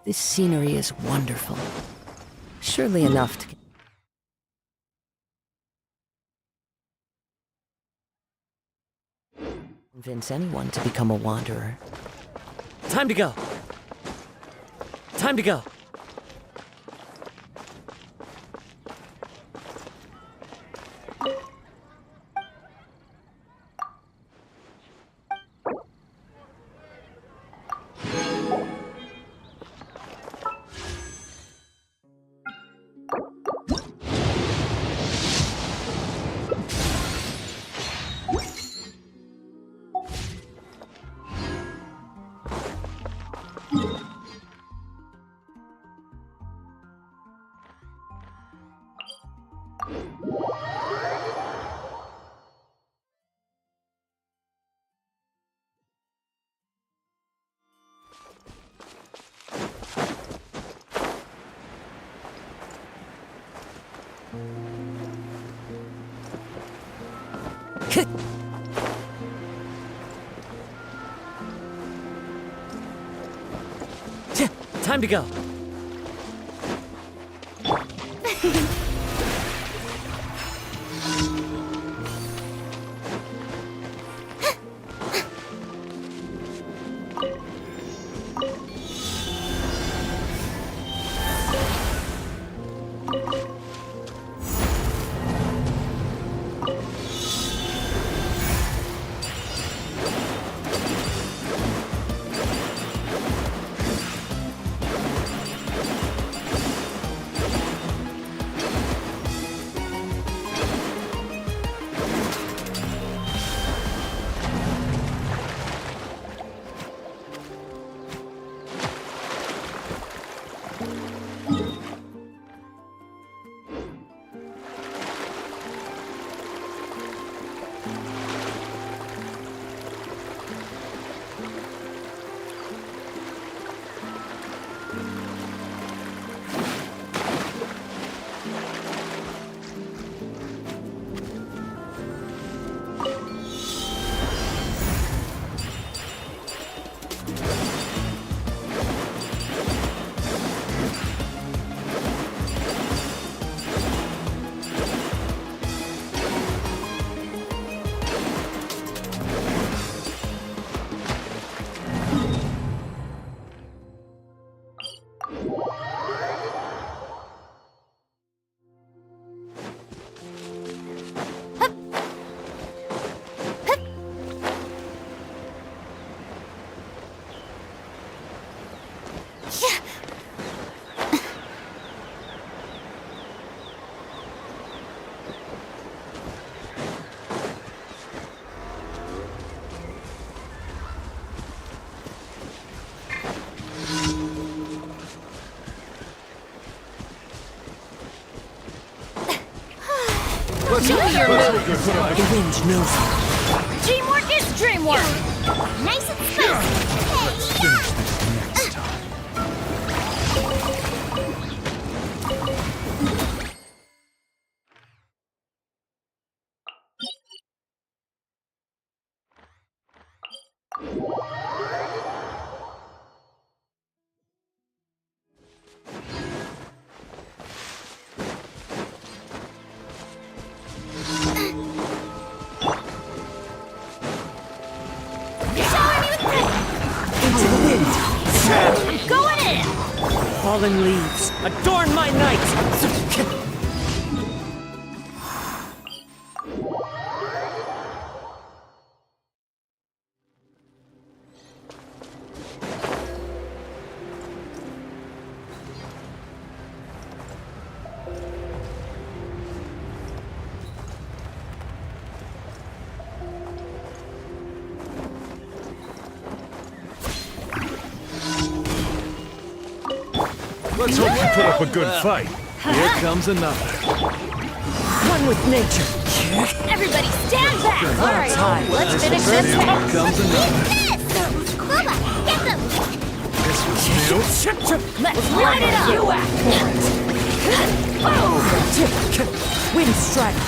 This scenery is wonderful. Surely enough to convince anyone to become a wanderer. Time to go! Time to go! Time to go. Show me your moves! The wind knows it. Teamwork is dreamwork! Nice and spicy! Next time. Going in! Fallen leaves, adorn my night! Let's hope you put up a good fight. Here comes another. One with nature. Everybody stand back! Alright, let's finish this Here one. comes another. This! Bubba, get them! This was new. Let's light it up! You act for it! Wind strike.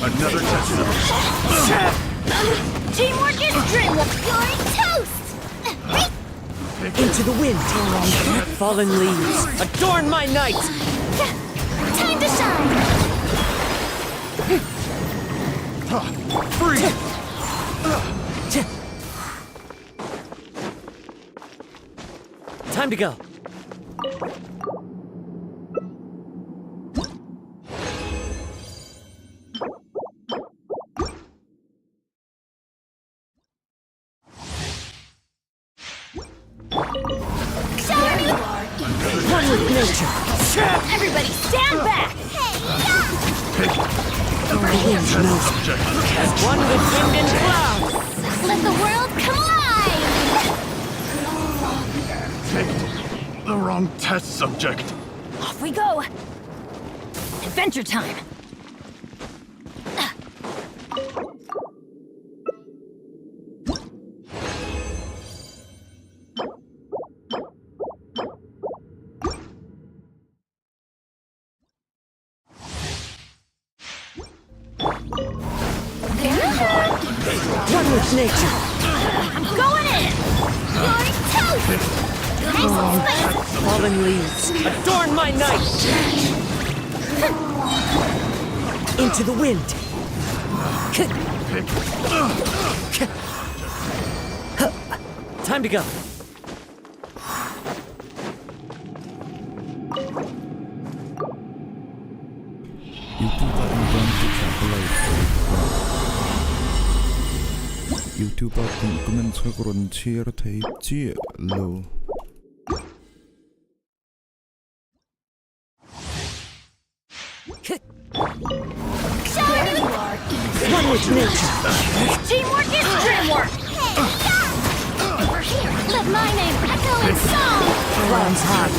Another test. Teamwork is dreamwork. You're toast. Into the wind. Fallen leaves. Adorn my night. Time to shine. Free. Time to go. One with nature. Everybody stand back. The wind knows as one with wind and cloud. Let the world collide. Picked the wrong test subject. Off we go. Adventure time. One with nature. I'm going in. You're toast. Nice and spicy. Fallen leaves. Adorn my night. Into the wind. Time to go. 유튜버 궁금한 속으로는 지혜로 돼 있지. 로. One with nature. Teamwork is dreamwork. Let my name echo in song. Clouds high.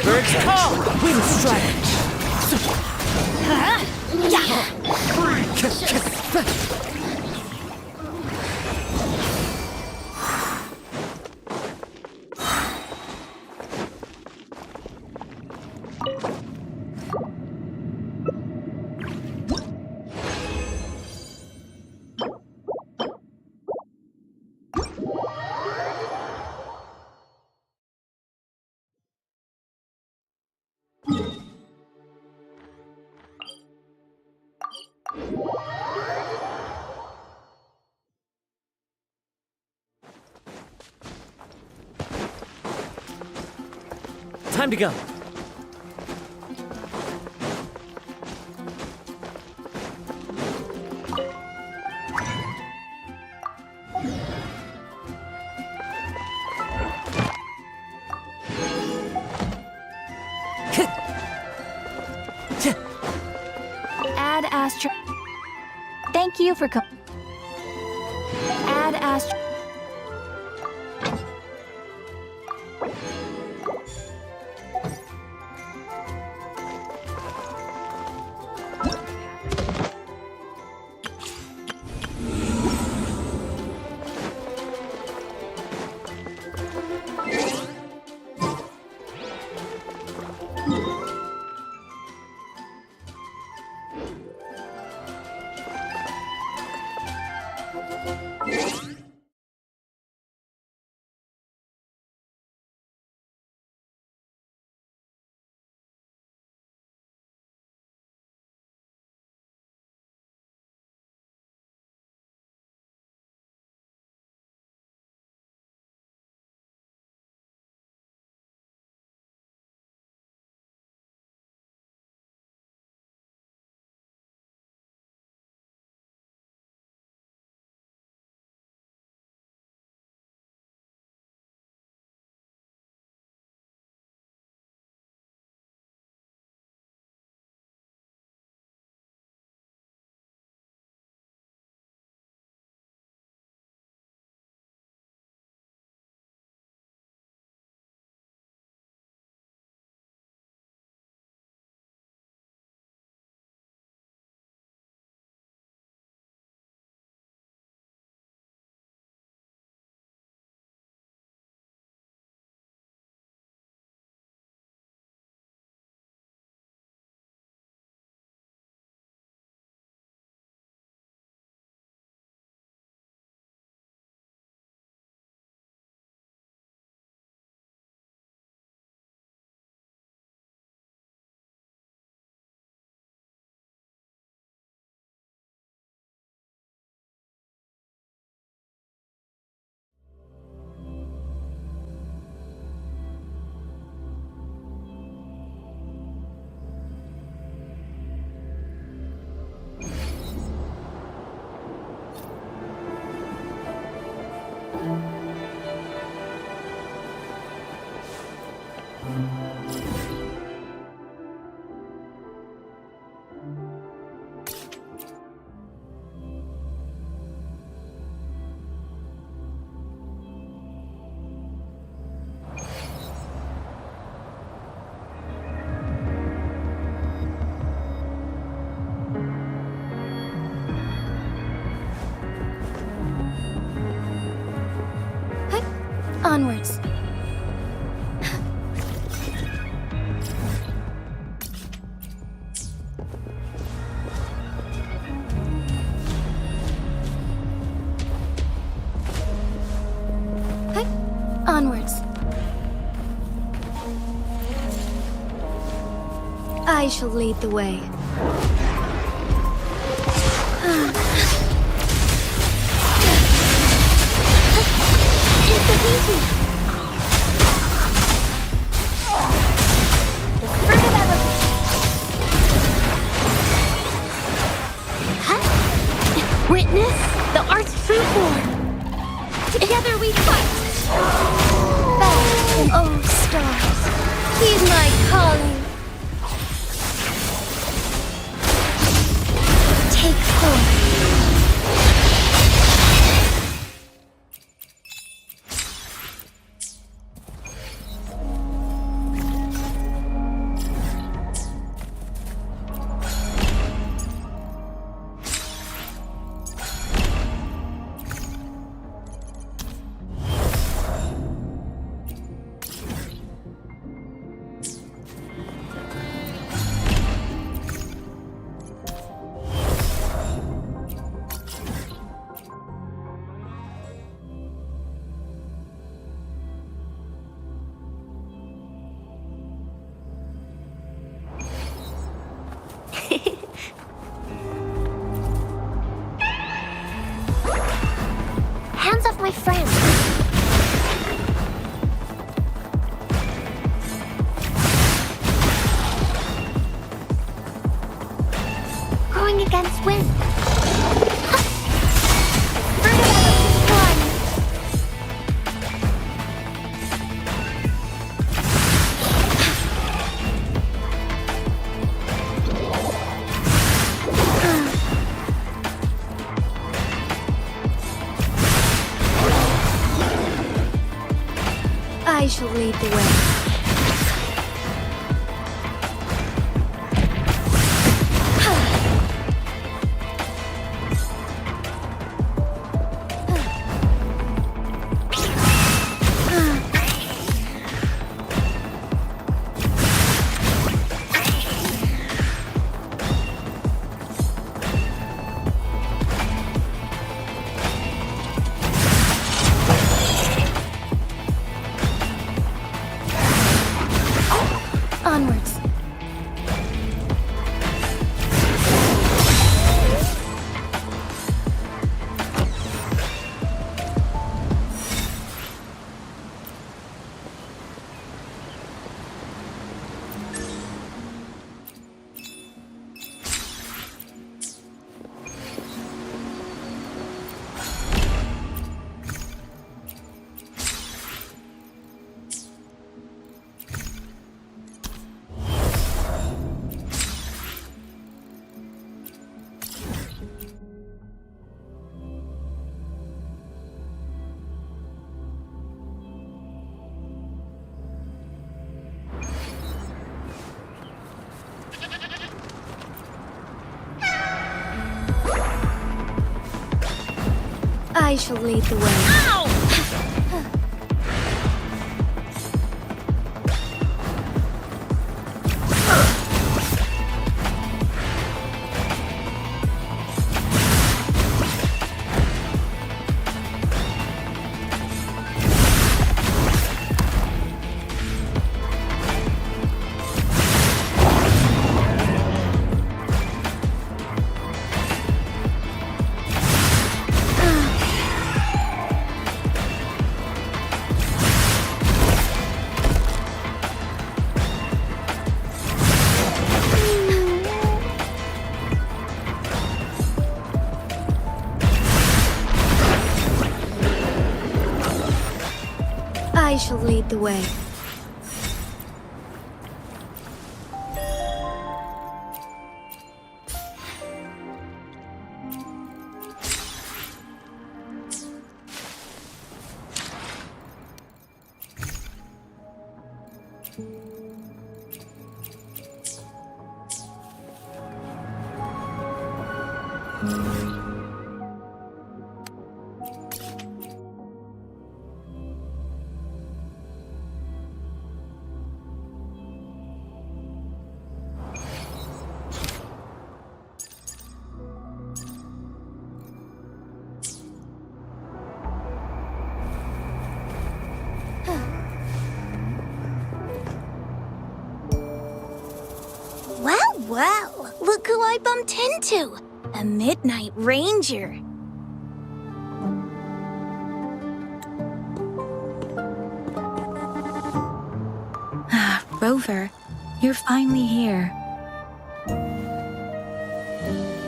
Birds call. Wind strike. Yeah. Time to go. Add Astro. Thank you for coming. Add Astro. Onwards. Hey, onwards. I shall lead the way. Take it easy. The fruit of evolution. Huh? Witness the art's true form. Together we fight. Fast and oh stars, heed my calling. Take form. Hands off my friend. Going against wind. Fruit of evolution. I shall lead the way. Onwards. I shall lead the way. Ow! I shall lead the way. I bumped into? A Midnight Ranger. Rover, you're finally here.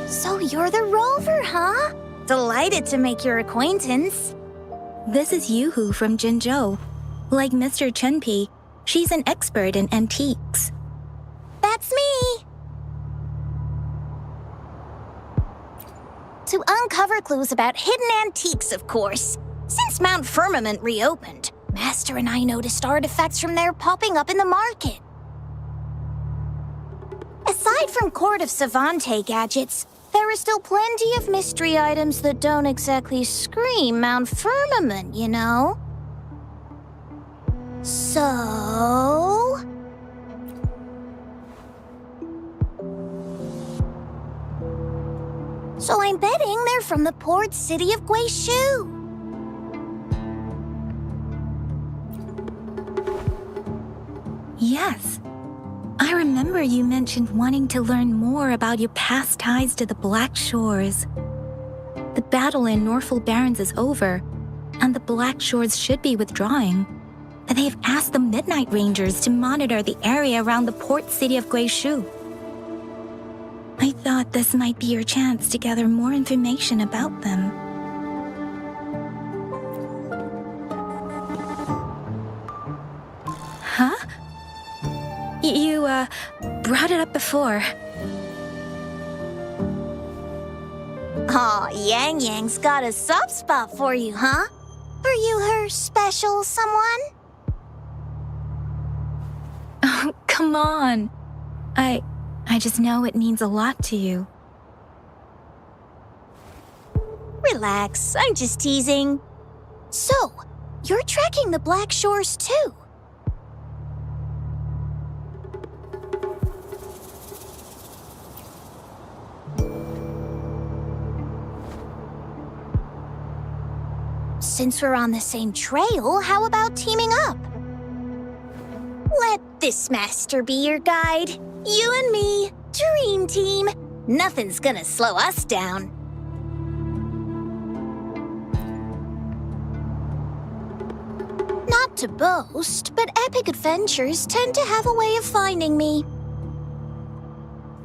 So you're the Rover, huh? Delighted to make your acquaintance. This is Yoo-hoo from Jinzhou. Like Mr. Chunpei, she's an expert in antiques. That's me! To uncover clues about hidden antiques, of course. Since Mount Firmament reopened, Master and I noticed artifacts from there popping up in the market. Aside from Court of Savante gadgets, there are still plenty of mystery items that don't exactly scream Mount Firmament, you know? So... So I'm betting they're from the port city of Guishu. Yes. I remember you mentioned wanting to learn more about your past ties to the Black Shores. The battle in Norfolk Barrens is over, and the Black Shores should be withdrawing. They've asked the Midnight Rangers to monitor the area around the port city of Guishu. I thought this might be your chance to gather more information about them. Huh? You, brought it up before. Aw, Yang Yang's got a soft spot for you, huh? Are you her special someone? Oh, come on. I just know it means a lot to you. Relax, I'm just teasing. So, you're tracking the Black Shores too? Since we're on the same trail, how about teaming up? Let this master be your guide. You and me, dream team. Nothing's gonna slow us down. Not to boast, but epic adventures tend to have a way of finding me.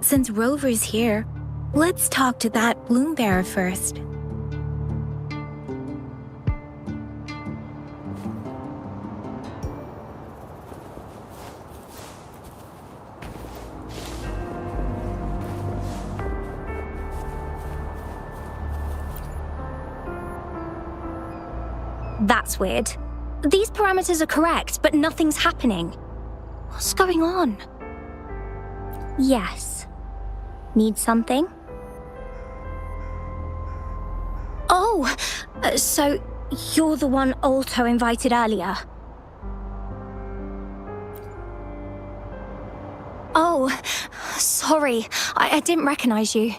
Since Rover's here, let's talk to that Bloom Bearer first. That's weird. These parameters are correct, but nothing's happening. What's going on? Yes. Need something? Oh, so you're the one Alto invited earlier. Oh, sorry, I didn't recognize you.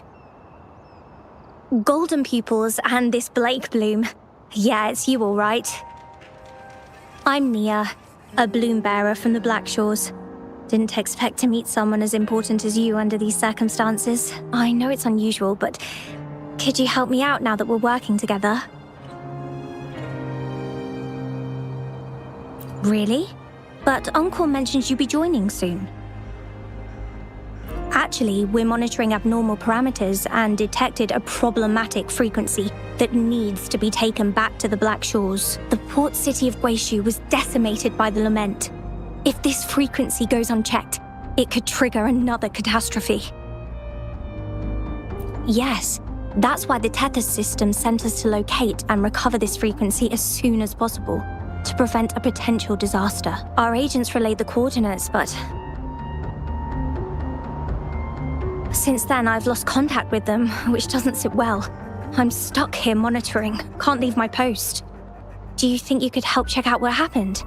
Golden Pupils and this Blake Bloom. Yeah, it's you all right. I'm Nia, a bloom bearer from the Black Shores. Didn't expect to meet someone as important as you under these circumstances. I know it's unusual, but could you help me out now that we're working together? Really? But Uncle mentioned you'd be joining soon. Actually, we're monitoring abnormal parameters and detected a problematic frequency that needs to be taken back to the Black Shores. The port city of Guishu was decimated by the lament. If this frequency goes unchecked, it could trigger another catastrophe. Yes, that's why the Tethys system sent us to locate and recover this frequency as soon as possible, to prevent a potential disaster. Our agents relayed the coordinates, but since then, I've lost contact with them, which doesn't sit well. I'm stuck here monitoring, can't leave my post. Do you think you could help check out what happened?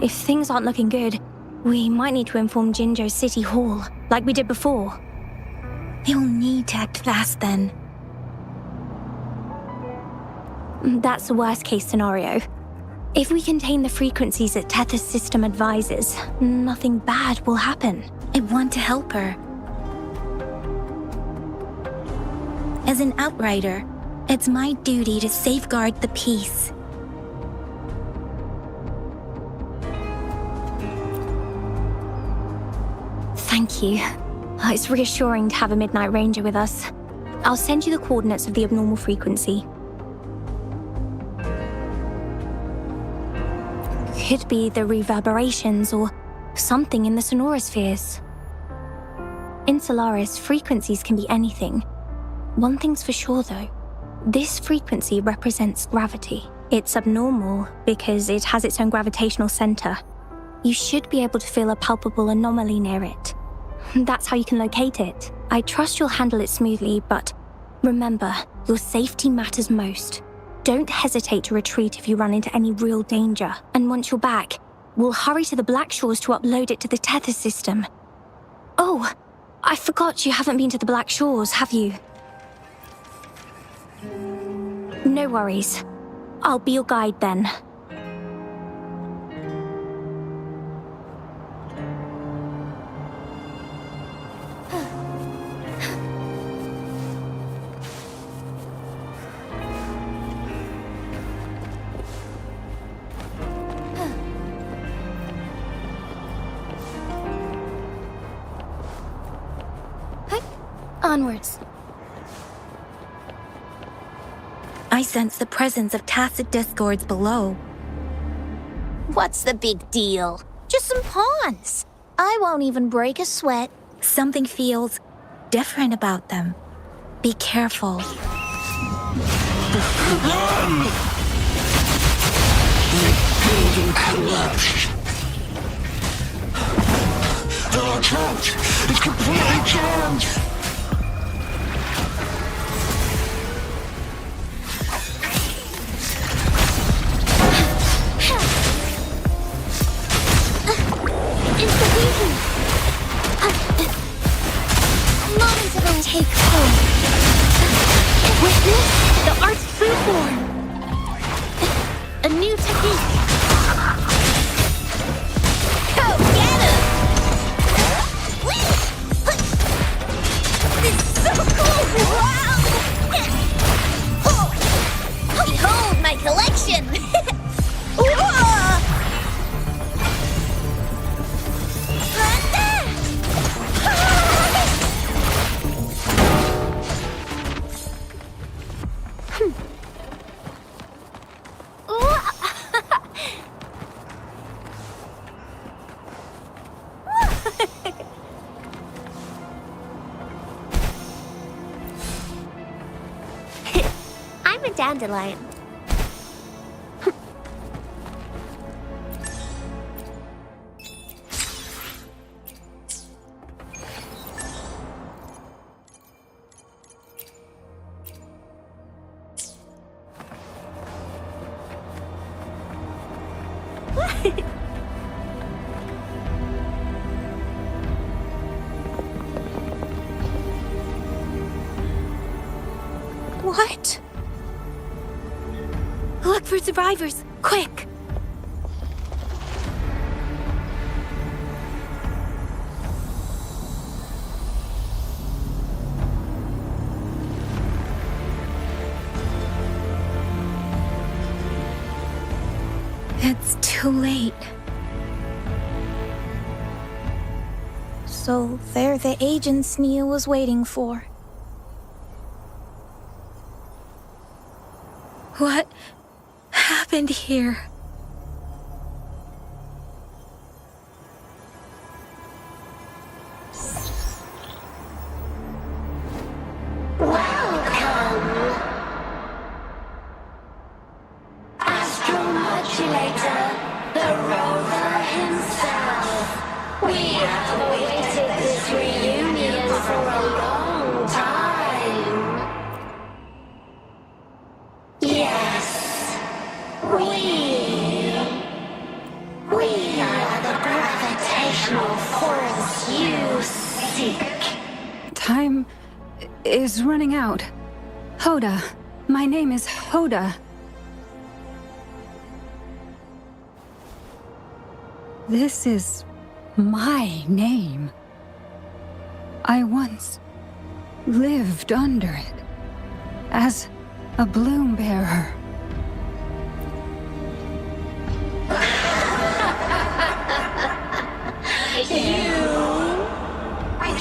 If things aren't looking good, we might need to inform Jinzhou City Hall, like we did before. You'll need to act fast then. That's the worst case scenario. If we contain the frequencies that Tethys' system advises, nothing bad will happen. I want to help her. As an outrider, it's my duty to safeguard the peace. Thank you. It's reassuring to have a Midnight Ranger with us. I'll send you the coordinates of the abnormal frequency. Could be the reverberations or something in the sonorospheres. In Solaris, frequencies can be anything. One thing's for sure though. This frequency represents gravity. It's abnormal because it has its own gravitational center. You should be able to feel a palpable anomaly near it. That's how you can locate it. I trust you'll handle it smoothly, but remember, your safety matters most. Don't hesitate to retreat if you run into any real danger. And once you're back, we'll hurry to the Black Shores to upload it to the Tethys system. Oh, I forgot you haven't been to the Black Shores, have you? No worries. I'll be your guide then. Onwards. I sense the presence of tacit discords below. What's the big deal? Just some pawns. I won't even break a sweat. Something feels different about them. Be careful. Our approach is completely jammed! It's the reason. Moments ago, take form. Witness the art's true form. A new technique. Go get him! It's so cool! Wow! Behold my collection! I'm a dandelion. What? Look for survivors, quick! It's too late. So they're the agents Nia was waiting for. What happened here? Astromodulator, the rover himself. We have awaited this reunion for a long time. Yes, we are the gravitational force you seek. Time is running out. Hoda. My name is Hoda. This is my name. I once lived under it as a bloom bearer.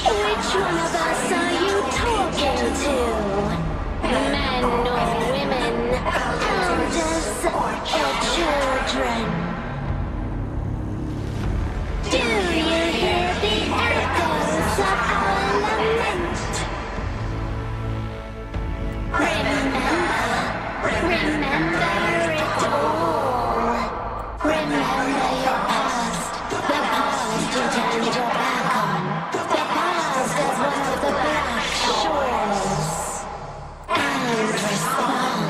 Which one of us are you talking to? Men or women? Elders or children? Do you hear the echoes of our lament? Remember it all. Remember your past, the past you turned your back on, the past as one of the Black Shores. And respond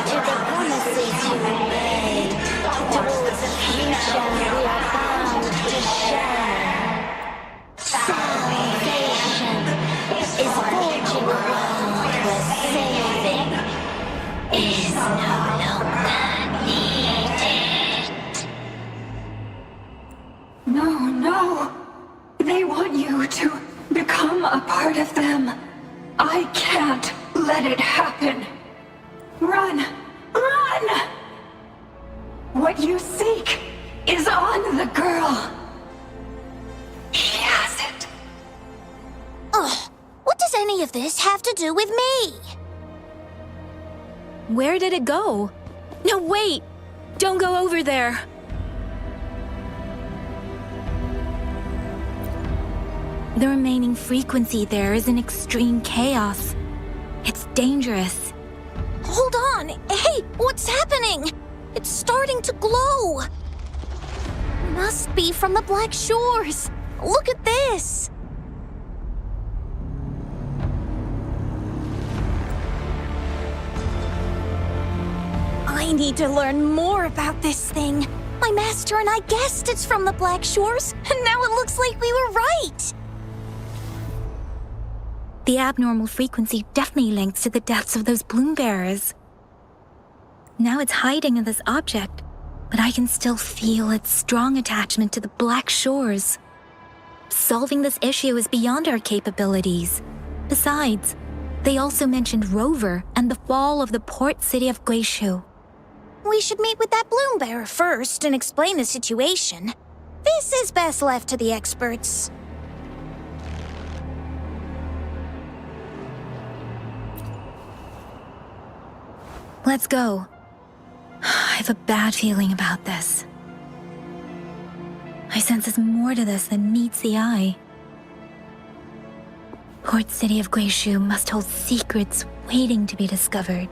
to the promises you made towards the future we are bound to share. Salvation is forging a world where saving is no longer needed. No. They want you to become a part of them. I can't let it happen. Run! What you seek is on the girl. She has it. Ugh, what does any of this have to do with me? Where did it go? No, wait! Don't go over there! The remaining frequency there is in extreme chaos. It's dangerous. Hold on! Hey, what's happening? It's starting to glow! Must be from the Black Shores! Look at this! I need to learn more about this thing. My master and I guessed it's from the Black Shores, and now it looks like we were right! The abnormal frequency definitely links to the deaths of those bloom bearers. Now it's hiding in this object, but I can still feel its strong attachment to the Black Shores. Solving this issue is beyond our capabilities. Besides, they also mentioned Rover and the fall of the port city of Guishu. We should meet with that bloom bearer first and explain the situation. This is best left to the experts. Let's go. I have a bad feeling about this. I sense there's more to this than meets the eye. Port City of Guishu must hold secrets waiting to be discovered.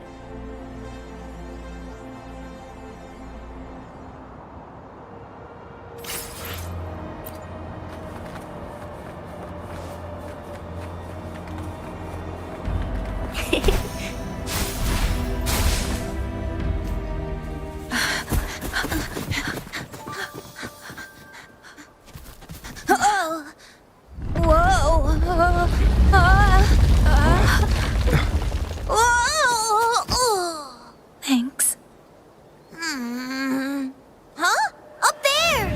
Thanks. Huh? Up there!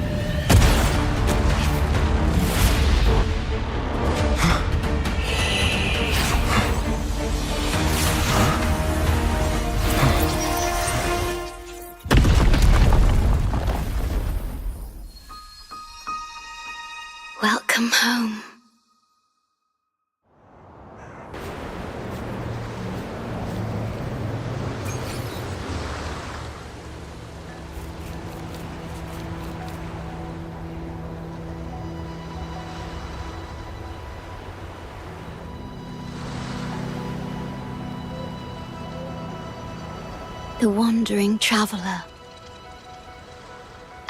Welcome home. The wandering traveler.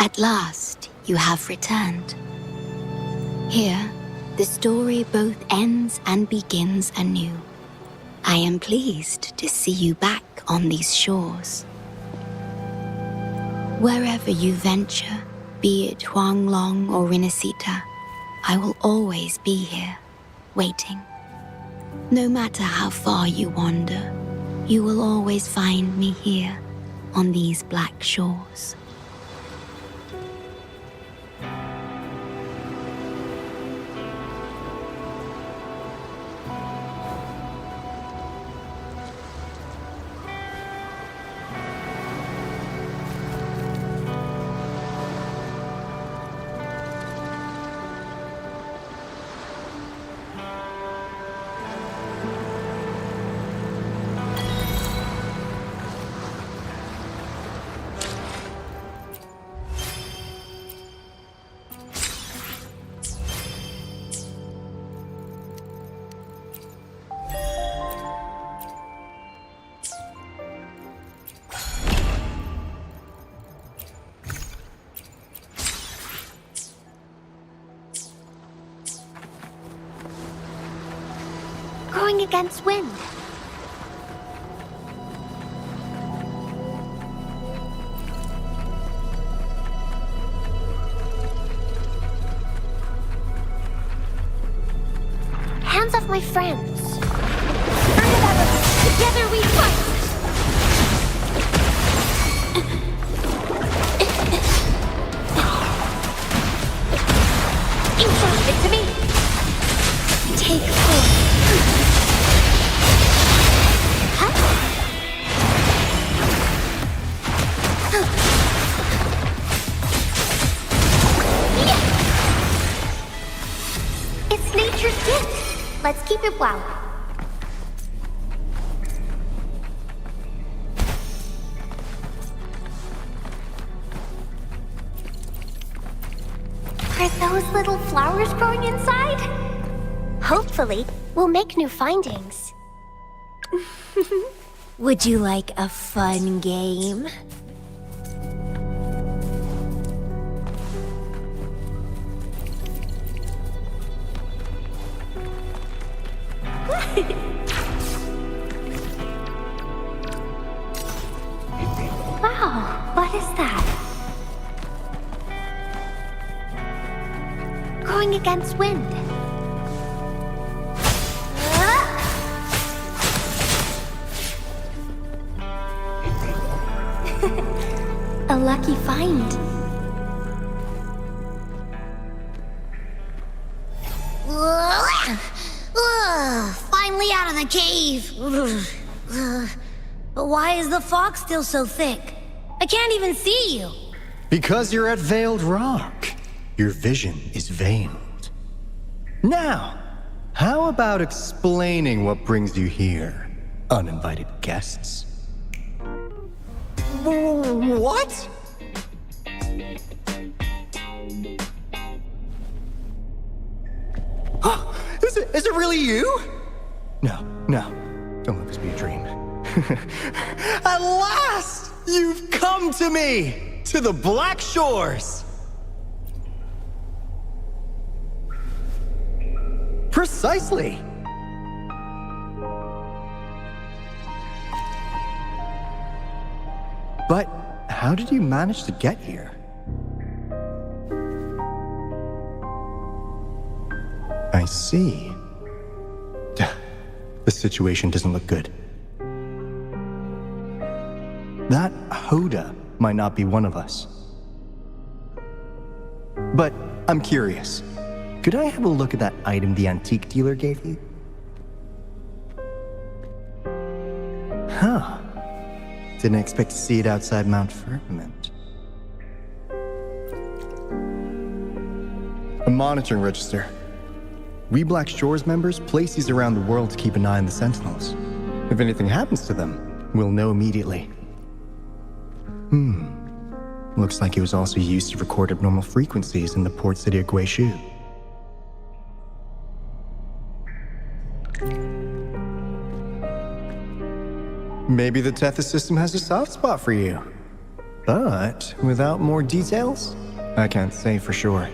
At last, you have returned. Here, the story both ends and begins anew. I am pleased to see you back on these shores. Wherever you venture, be it Huanglong or Rinasita, I will always be here, waiting. No matter how far you wander, you will always find me here on these black shores. Going against wind. Hands off my friends. Together we fight! Entrust it to me! Take 4. It's nature's gift. Let's keep it well. Are those little flowers growing inside? Hopefully, we'll make new findings. Would you like a fun game? Wow, what is that? Going against wind. A lucky find. Finally out of the cave. But why is the fog still so thick? I can't even see you. Because you're at Veiled Rock. Your vision is veiled. Now, how about explaining what brings you here, uninvited guests? What? Is it really you? No, don't let this be a dream. At last, you've come to me, to the Black Shores. Precisely. But how did you manage to get here? I see. The situation doesn't look good. That Hoda might not be one of us. But I'm curious. Could I have a look at that item the antique dealer gave you? Huh. Didn't expect to see it outside Mount Firmament. A monitoring register. We Black Shores members place these around the world to keep an eye on the Sentinels. If anything happens to them, we'll know immediately. Looks like it was also used to record abnormal frequencies in the port city of Guishu. Maybe the Tethys system has a soft spot for you. But without more details, I can't say for sure.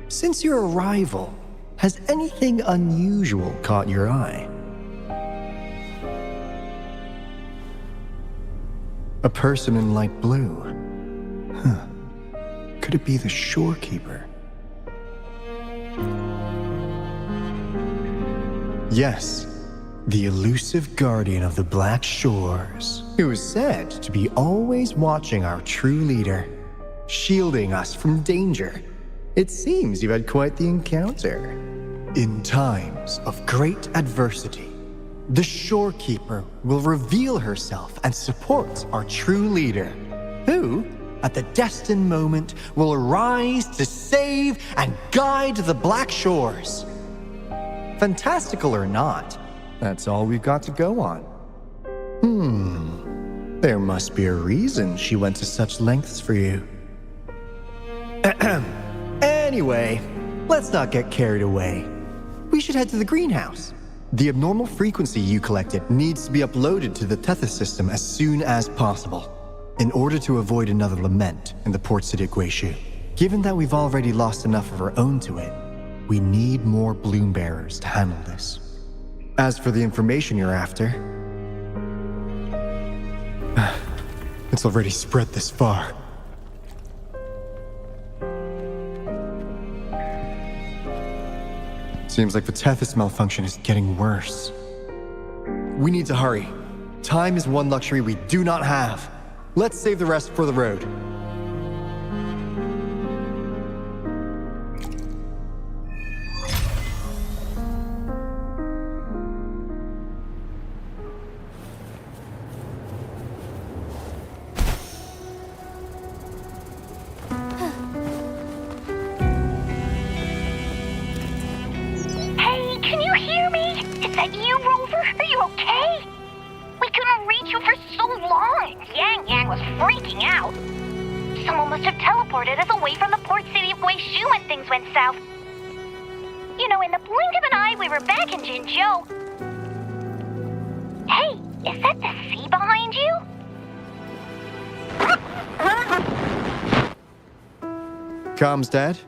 Since your arrival, has anything unusual caught your eye? A person in light blue. Huh. Could it be the shorekeeper? Yes, the elusive guardian of the Black Shores, who is said to be always watching our true leader, shielding us from danger. It seems you've had quite the encounter. In times of great adversity, the shorekeeper will reveal herself and support our true leader, who, at the destined moment, will arise to save and guide the Black Shores. Fantastical or not, that's all we've got to go on. There must be a reason she went to such lengths for you. Anyway, let's not get carried away. We should head to the greenhouse. The abnormal frequency you collected needs to be uploaded to the Tethys system as soon as possible, in order to avoid another lament in the port city of Guishu. Given that we've already lost enough of our own to it, we need more bloom bearers to handle this. As for the information you're after, it's already spread this far. Seems like the Tethys malfunction is getting worse. We need to hurry. Time is one luxury we do not have. Let's save the rest for the road. Comms dead?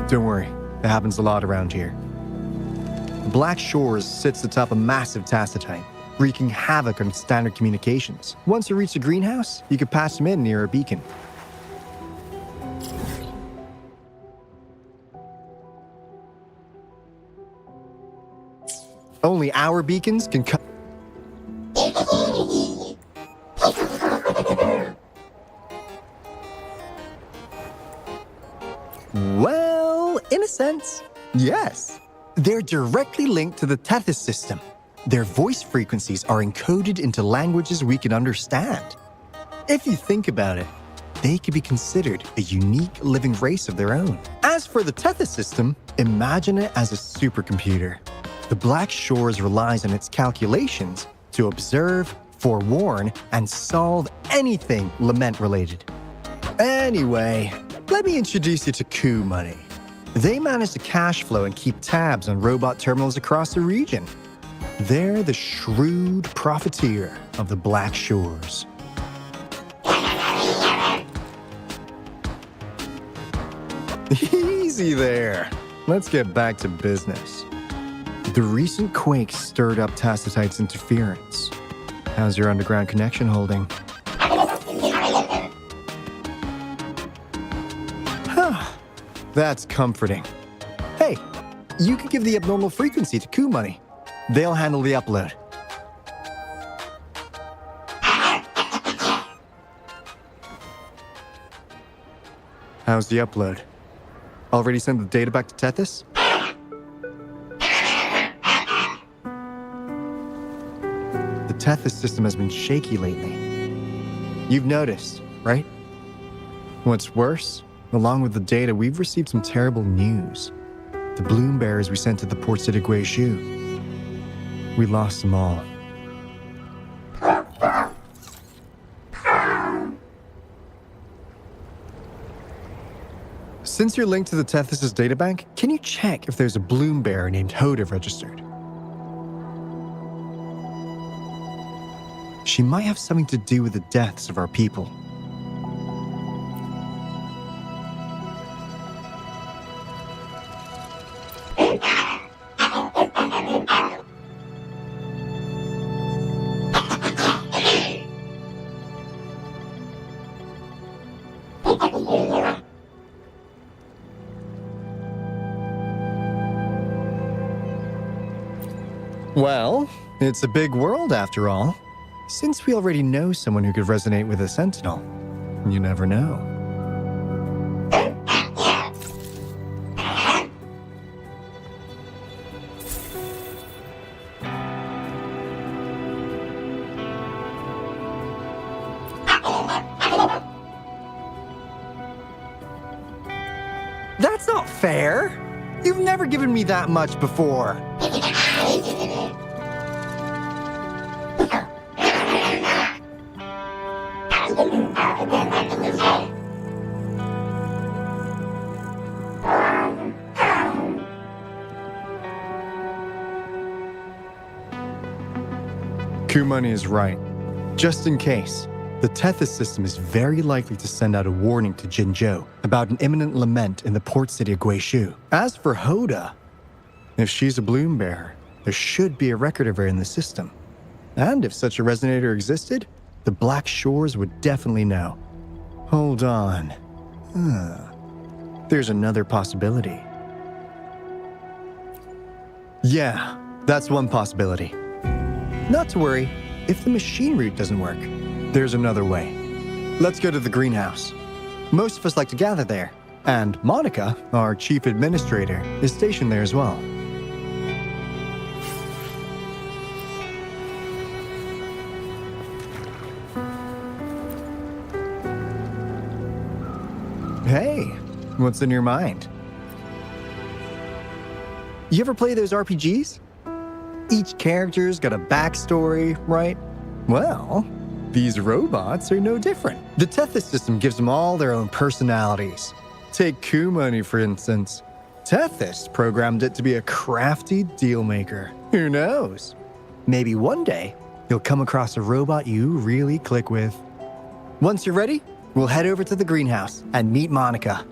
Don't worry, it happens a lot around here. The Black Shores sits atop a massive tacitite, wreaking havoc on standard communications. Once you reach the greenhouse, you can patch them in near a beacon. Only our beacons can cut. Well, in a sense, yes. They're directly linked to the Tethys system. Their voice frequencies are encoded into languages we can understand. If you think about it, they could be considered a unique living race of their own. As for the Tethys system, imagine it as a supercomputer. The Black Shores relies on its calculations to observe, forewarn, and solve anything lament-related. Anyway, let me introduce you to Coup Money. They manage the cash flow and keep tabs on robot terminals across the region. They're the shrewd profiteer of the Black Shores. Easy there. Let's get back to business. The recent quake stirred up Tacitite's interference. How's your underground connection holding? That's comforting. Hey, you could give the abnormal frequency to Coup Money. They'll handle the upload. How's the upload? Already sent the data back to Tethys? The Tethys system has been shaky lately. You've noticed, right? What's worse, along with the data, we've received some terrible news. The bloom bearers we sent to the port city Guishu. We lost them all. Since you're linked to the Tethys' databank, can you check if there's a bloom bearer named Hoda registered? She might have something to do with the deaths of our people. Well, it's a big world after all. Since we already know someone who could resonate with a Sentinel, you never know. That's not fair. You've never given me that much before. Coup Money is right. Just in case, the Tethys system is very likely to send out a warning to Jinzhou about an imminent lament in the port city of Guishu. As for Hoda, if she's a bloom bearer, there should be a record of her in the system. And if such a resonator existed, the Black Shores would definitely know. Hold on. There's another possibility. Yeah, that's one possibility. Not to worry, if the machine route doesn't work, there's another way. Let's go to the greenhouse. Most of us like to gather there, and Monica, our chief administrator, is stationed there as well. Hey, what's in your mind? You ever play those RPGs? Each character's got a backstory, right? Well, these robots are no different. The Tethys system gives them all their own personalities. Take Kumani, for instance. Tethys programmed it to be a crafty deal maker. Who knows? Maybe one day, you'll come across a robot you really click with. Once you're ready, we'll head over to the greenhouse and meet Monica.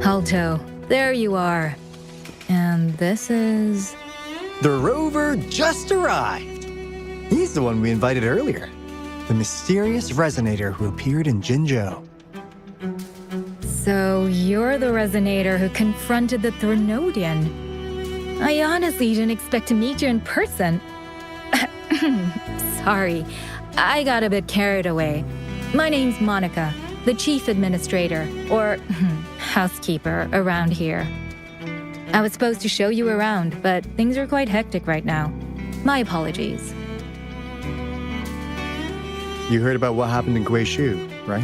Alto, there you are. And this is... The rover just arrived. He's the one we invited earlier. The mysterious resonator who appeared in Jinzhou. So you're the resonator who confronted the Threnodian. I honestly didn't expect to meet you in person. Sorry, I got a bit carried away. My name's Monica, the chief administrator, or housekeeper around here. I was supposed to show you around, but things are quite hectic right now. My apologies. You heard about what happened in Guishu, right?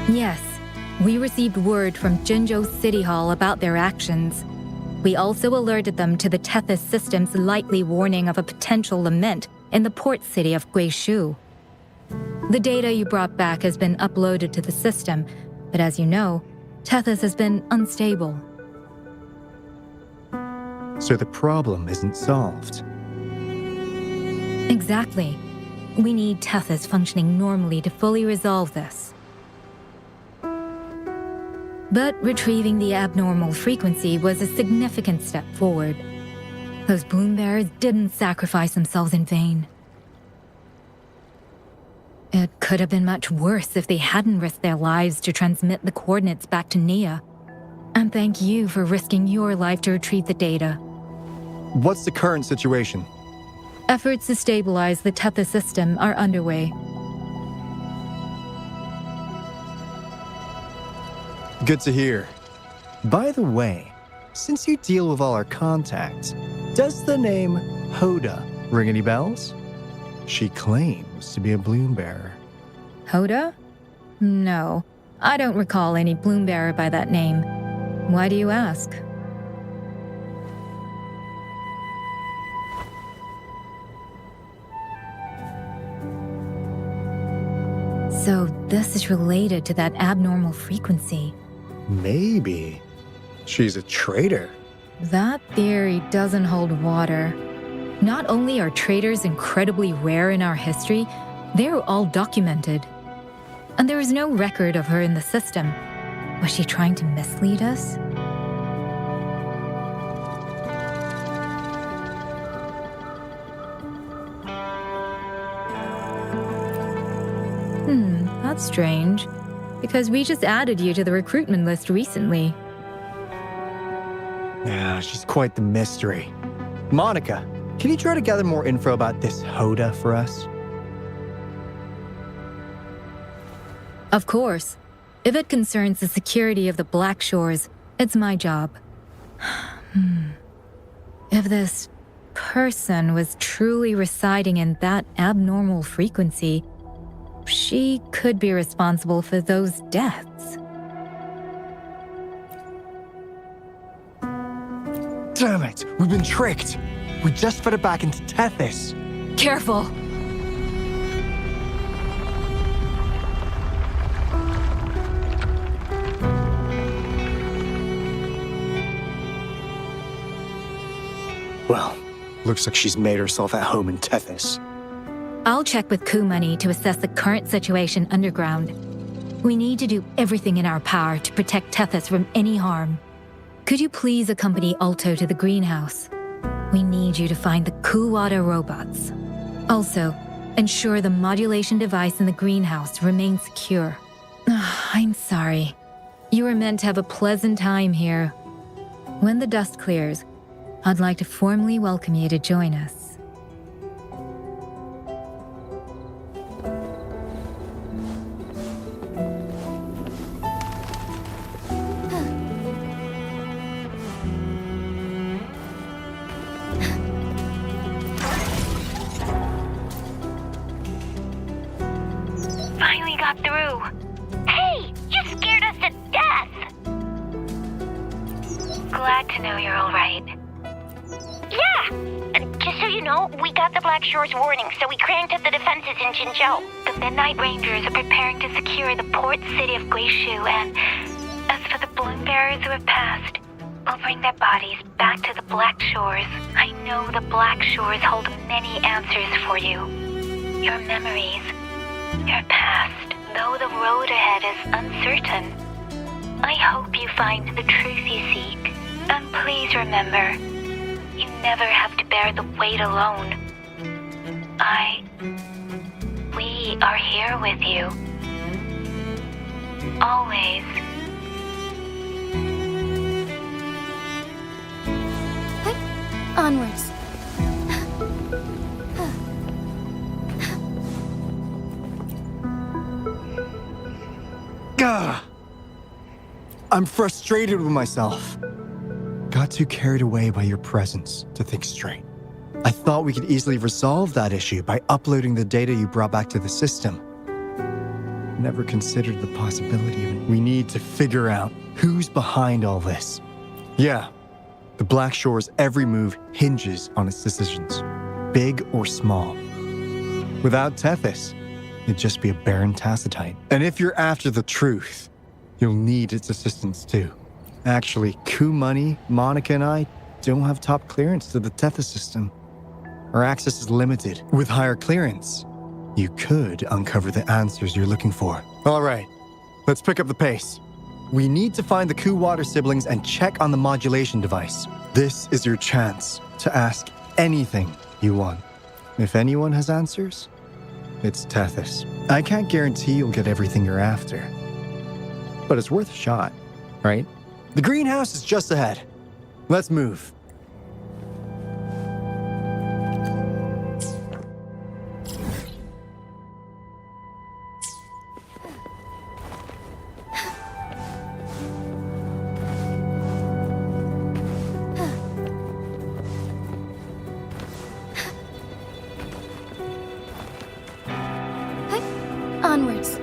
Yes, we received word from Jinzhou City Hall about their actions. We also alerted them to the Tethys system's likely warning of a potential lament in the port city of Guishu. The data you brought back has been uploaded to the system, but as you know, Tethys has been unstable. So the problem isn't solved. Exactly. We need Tethys functioning normally to fully resolve this. But retrieving the abnormal frequency was a significant step forward. Those bloom bearers didn't sacrifice themselves in vain. It could have been much worse if they hadn't risked their lives to transmit the coordinates back to Nia. And thank you for risking your life to retrieve the data. What's the current situation? Efforts to stabilize the Tethys system are underway. Good to hear. By the way, since you deal with all our contacts, does the name Hoda ring any bells? She claims to be a bloom bearer. Hoda? No, I don't recall any bloom bearer by that name. Why do you ask? So this is related to that abnormal frequency. Maybe. She's a traitor. That theory doesn't hold water. Not only are traitors incredibly rare in our history, they're all documented. And there is no record of her in the system. Was she trying to mislead us? That's strange, because we just added you to the recruitment list recently. Yeah, she's quite the mystery. Monica, can you try to gather more info about this Hoda for us? Of course. If it concerns the security of the Black Shores, it's my job. If this person was truly residing in that abnormal frequency, she could be responsible for those deaths. Damn it! We've been tricked! We just fed it back into Tethys. Careful! Well, looks like she's made herself at home in Tethys. I'll check with Kumani to assess the current situation underground. We need to do everything in our power to protect Tethys from any harm. Could you please accompany Alto to the greenhouse? We need you to find the Kuwata robots. Also, ensure the modulation device in the greenhouse remains secure. I'm sorry. You were meant to have a pleasant time here. When the dust clears, I'd like to formally welcome you to join us. Finally got through. Hey, you scared us to death. Glad to know you're all right. Yeah, just so you know, we got the Black Shore's warning, so we cranked up the defenses in Jinzhou. The Midnight Rangers are preparing to secure the port city of Guishu, and as for the Bloom Bearers who have passed, we'll bring their bodies back to the Black Shores. I know the Black Shores hold many answers for you. Your memories, your past, though the road ahead is uncertain. I hope you find the truth you seek. And please remember, you never have to bear the weight alone. We are here with you. Always. Onwards. Gah! I'm frustrated with myself. Got too carried away by your presence to think straight. I thought we could easily resolve that issue by uploading the data you brought back to the system. Never considered the possibility of it. We need to figure out who's behind all this. Yeah, the Black Shore's every move hinges on its decisions, big or small. Without Tethys, it'd just be a barren tacitite. And if you're after the truth, you'll need its assistance too. Actually, Kumani, Monica, and I don't have top clearance to the Tethys system. Our access is limited. With higher clearance, you could uncover the answers you're looking for. All right, let's pick up the pace. We need to find the Kuwata siblings and check on the modulation device. This is your chance to ask anything you want. If anyone has answers, it's Tethys. I can't guarantee you'll get everything you're after, but it's worth a shot, right? The greenhouse is just ahead. Let's move. Onwards.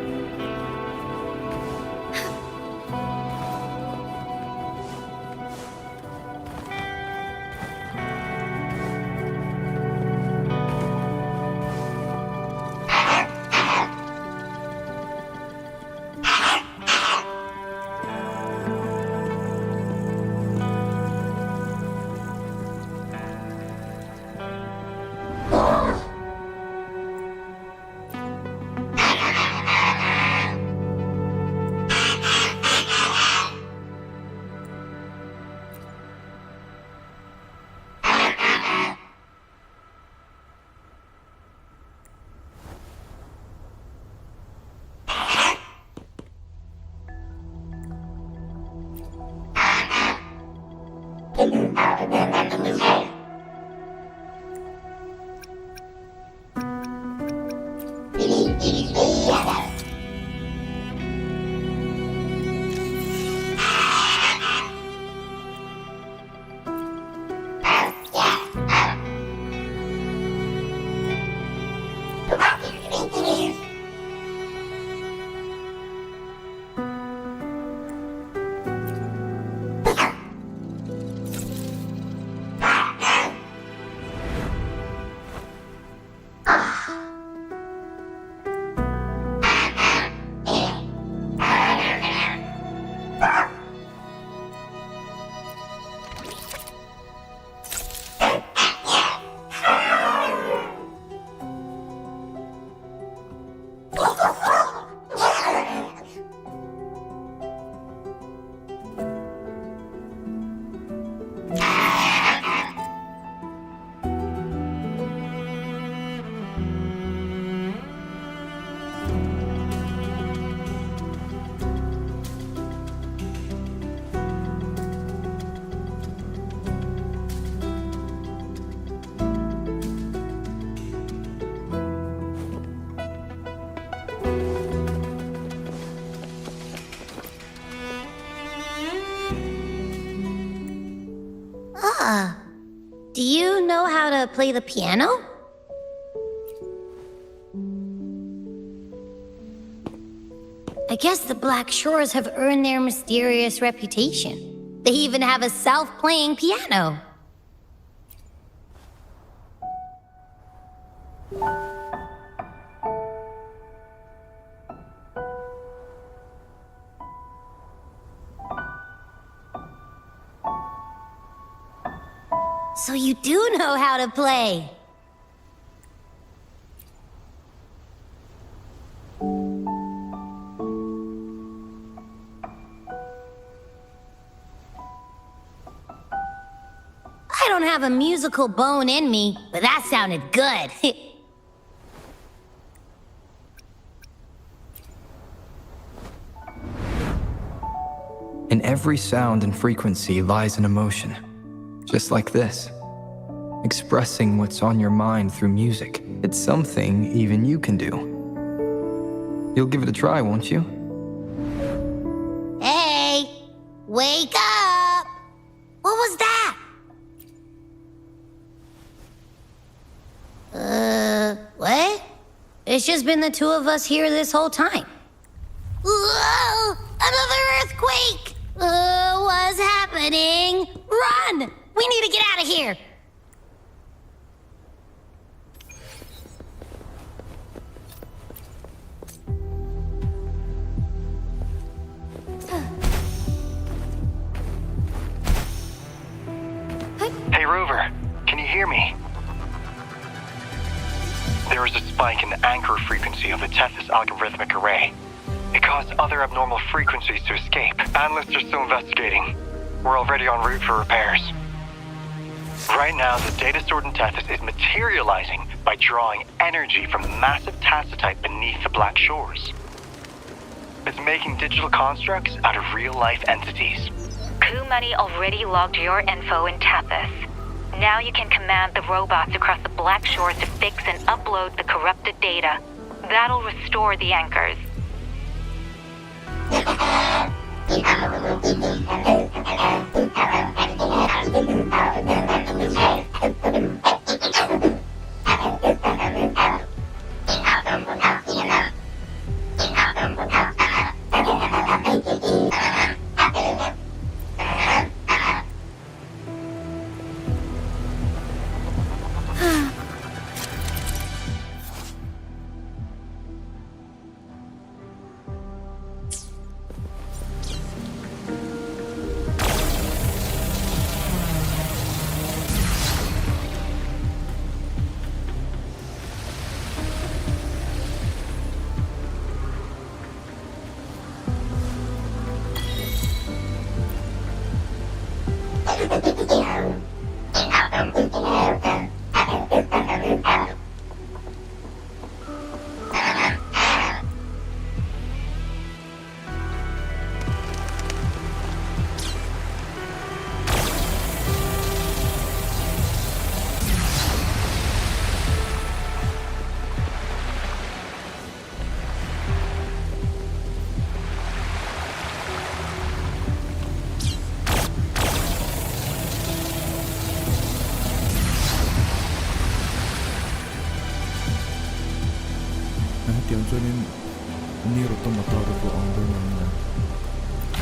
Ah. Do you know how to play the piano? I guess the Black Shores have earned their mysterious reputation. They even have a self-playing piano. So you do know how to play. I don't have a musical bone in me, but that sounded good. In every sound and frequency lies an emotion. Just like this. Expressing what's on your mind through music. It's something even you can do. You'll give it a try, won't you? Hey! Wake up! What was that? What? It's just been the two of us here this whole time. Whoa! Another earthquake! What's happening? Run! We need to get out of here! Hey, Rover, can you hear me? There is a spike in the anchor frequency of the Tethys algorithmic array. It caused other abnormal frequencies to escape. Analysts are still investigating. We're already en route for repairs. Right now, the data stored in Tethys is materializing by drawing energy from the massive tacitite beneath the Black Shores. It's making digital constructs out of real-life entities. Money already logged your info in Tethys. Now you can command the robots across the Black Shores to fix and upload the corrupted data. That'll restore the anchors.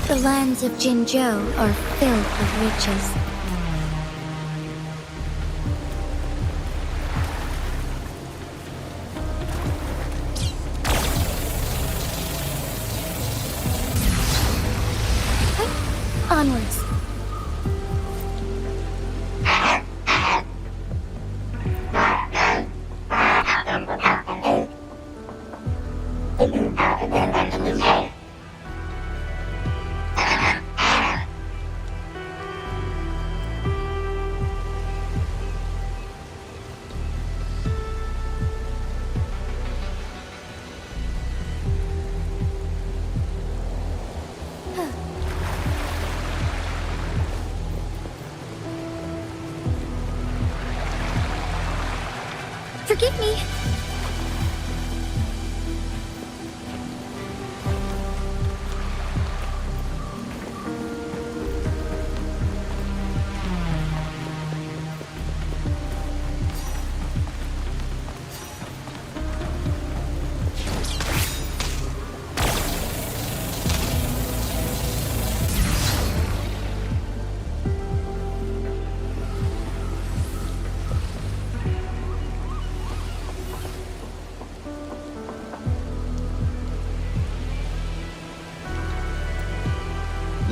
The lands of Jinzhou are filled with riches. Onwards. Forgive me.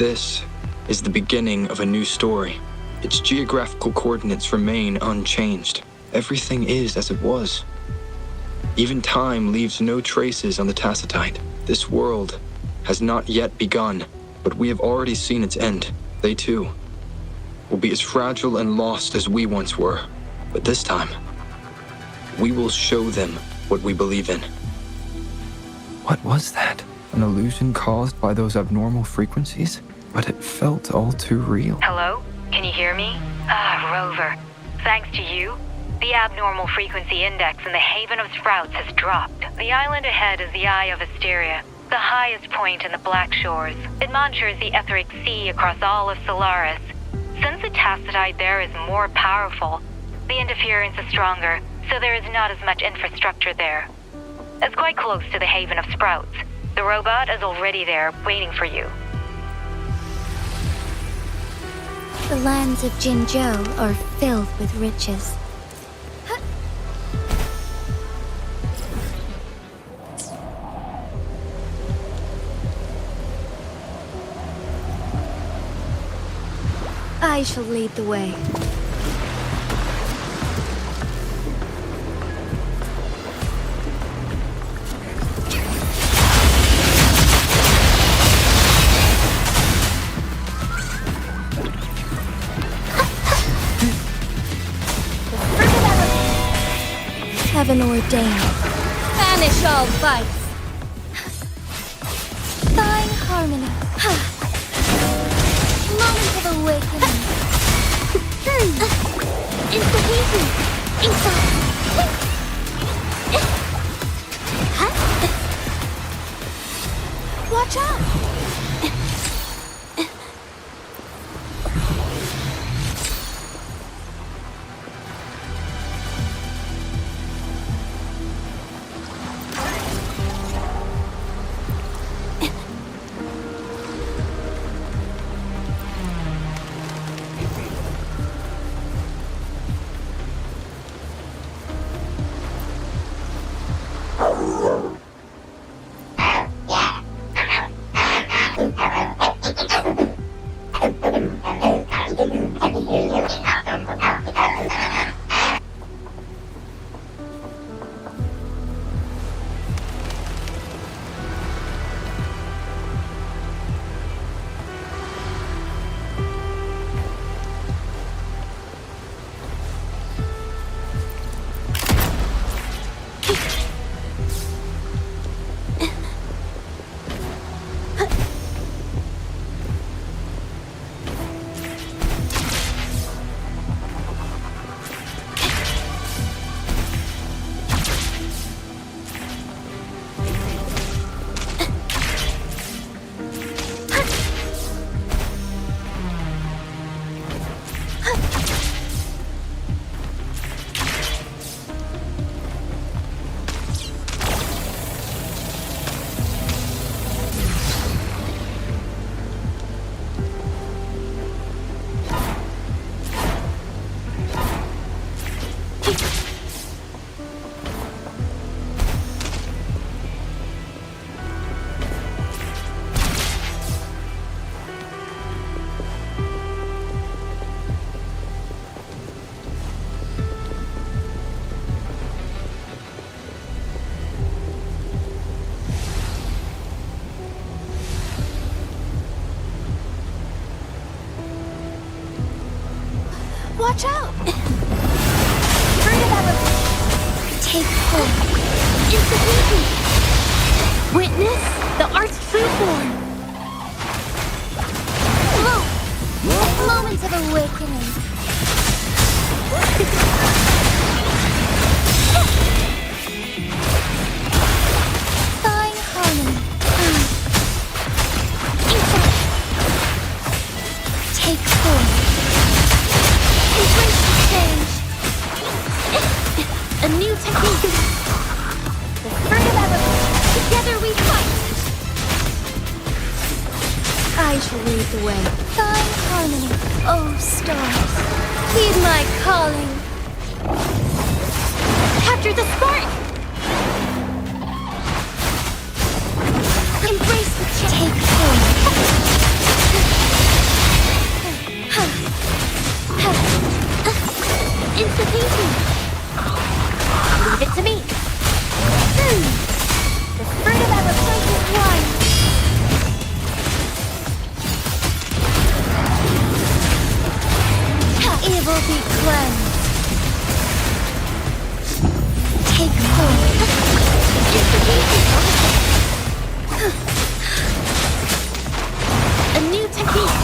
This is the beginning of a new story. Its geographical coordinates remain unchanged. Everything is as it was. Even time leaves no traces on the Tacitite. This world has not yet begun, but we have already seen its end. They too will be as fragile and lost as we once were. But this time, we will show them what we believe in. What was that? An illusion caused by those abnormal frequencies? But it felt all too real. Hello? Can you hear me? Rover. Thanks to you, the abnormal frequency index in the Haven of Sprouts has dropped. The island ahead is the Eye of Asteria, the highest point in the Black Shores. It monitors the etheric sea across all of Solaris. Since the Tacitite there is more powerful, the interference is stronger, so there is not as much infrastructure there. It's quite close to the Haven of Sprouts. The robot is already there, waiting for you. The lands of Jinzhou are filled with riches. I shall lead the way. Heaven ordained. Banish all vice. Thine harmony. Moment of awakening. Inspiration. Watch out. Watch out! Take hold. Institution! Witness the art's true form! Flow! Moments of awakening. Fine harmony. Take form. Embrace the change. A new technique. The fruit of evolution. Together we fight. I shall lead the way. Fine harmony. Oh, stars. Heed my calling. Capture the spark. Embrace the change. Take form. be cleansed. Take hold. A new technique.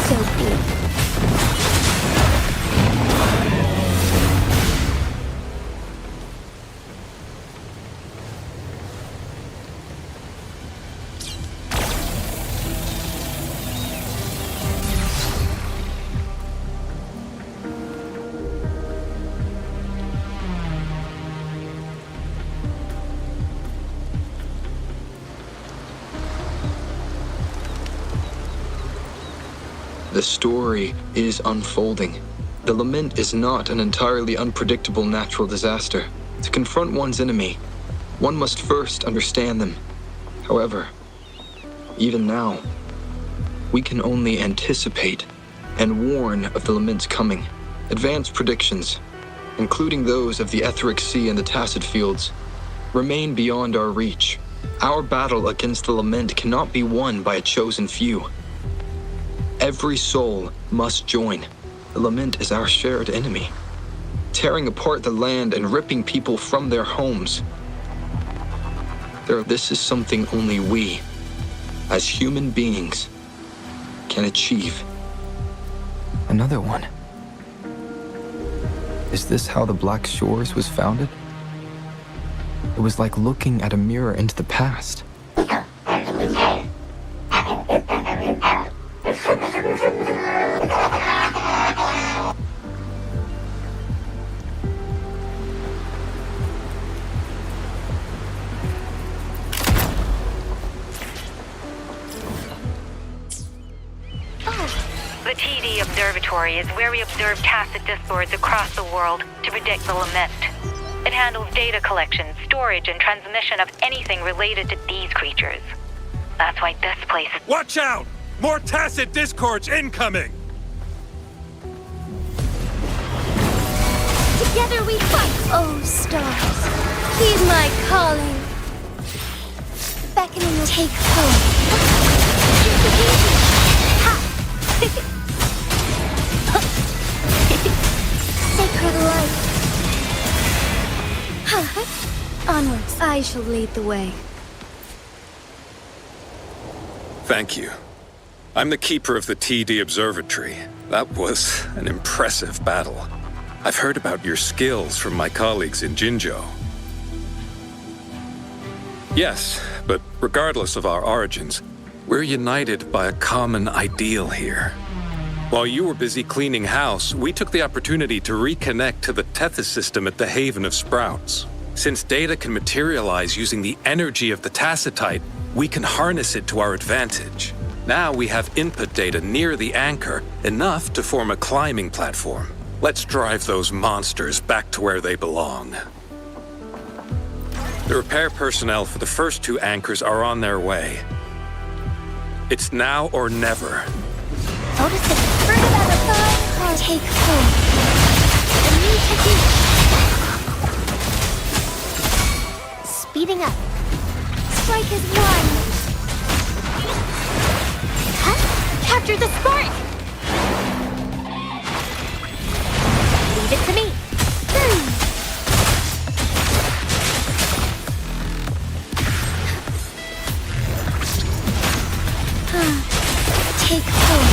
So be it. The story is unfolding. The lament is not an entirely unpredictable natural disaster. To confront one's enemy, one must first understand them. However, even now, we can only anticipate and warn of the lament's coming. Advanced predictions, including those of the Etheric Sea and the Tacit Fields, remain beyond our reach. Our battle against the lament cannot be won by a chosen few. Every soul must join. The lament is our shared enemy, tearing apart the land and ripping people from their homes. This is something only we, as human beings, can achieve. Another one. Is this how the Black Shores was founded? It was like looking at a mirror into the past. The TD Observatory is where we observe tacit discords across the world to predict the lament. It handles data collection, storage, and transmission of anything related to these creatures. That's why this place is— Watch out! More tacit discords incoming! Together we fight, oh stars. Heed my calling. Beckoning will take hold. Sacred light. Onwards, I shall lead the way. Thank you. I'm the keeper of the TD Observatory. That was an impressive battle. I've heard about your skills from my colleagues in Jinzhou. Yes, but regardless of our origins, we're united by a common ideal here. While you were busy cleaning house, we took the opportunity to reconnect to the Tethys system at the Haven of Sprouts. Since data can materialize using the energy of the Tacitite, we can harness it to our advantage. Now we have input data near the anchor, enough to form a climbing platform. Let's drive those monsters back to where they belong. The repair personnel for the first two anchors are on their way. It's now or never. Noticing further down the thigh, take hold. A new technique. Speeding up. Strike is one. Huh? Capture the spark! Leave it to me. Take hold.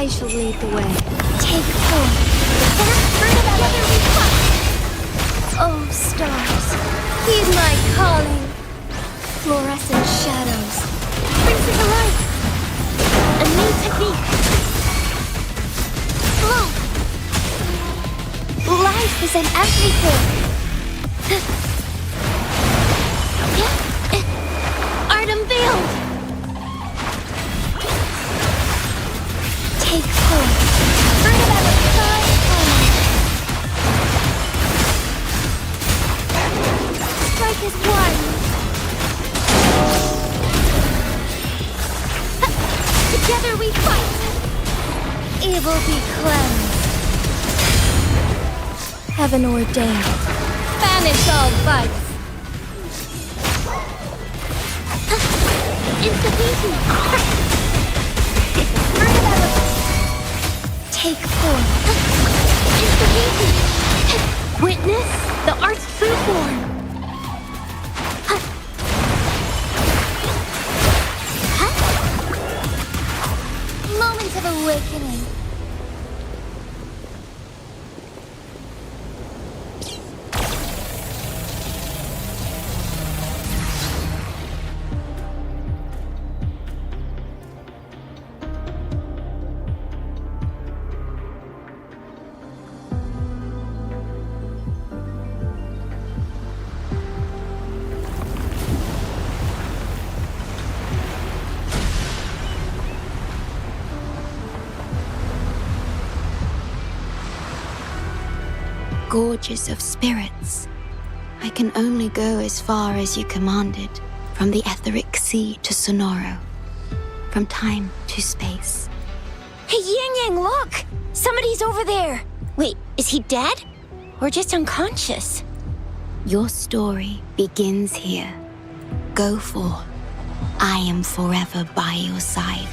I shall lead the way. Take form. Together we fight. Oh, stars, heed my calling. Fluorescent shadows, brings it to life. A new technique. Flow. Life is in everything. Art unveiled. Take form. Bring about a time. Strike as one. Together we fight. Evil be cleansed. Heaven ordained. Banish all vice. Instability. Take form. Instability. Witness the art's true form. Moment of awakening. Gorges of spirits. I can only go as far as you commanded, from the etheric sea to Sonoro, from time to space. Hey, Yang Yang, look! Somebody's over there! Wait, is he dead? Or just unconscious? Your story begins here. Go forth. I am forever by your side.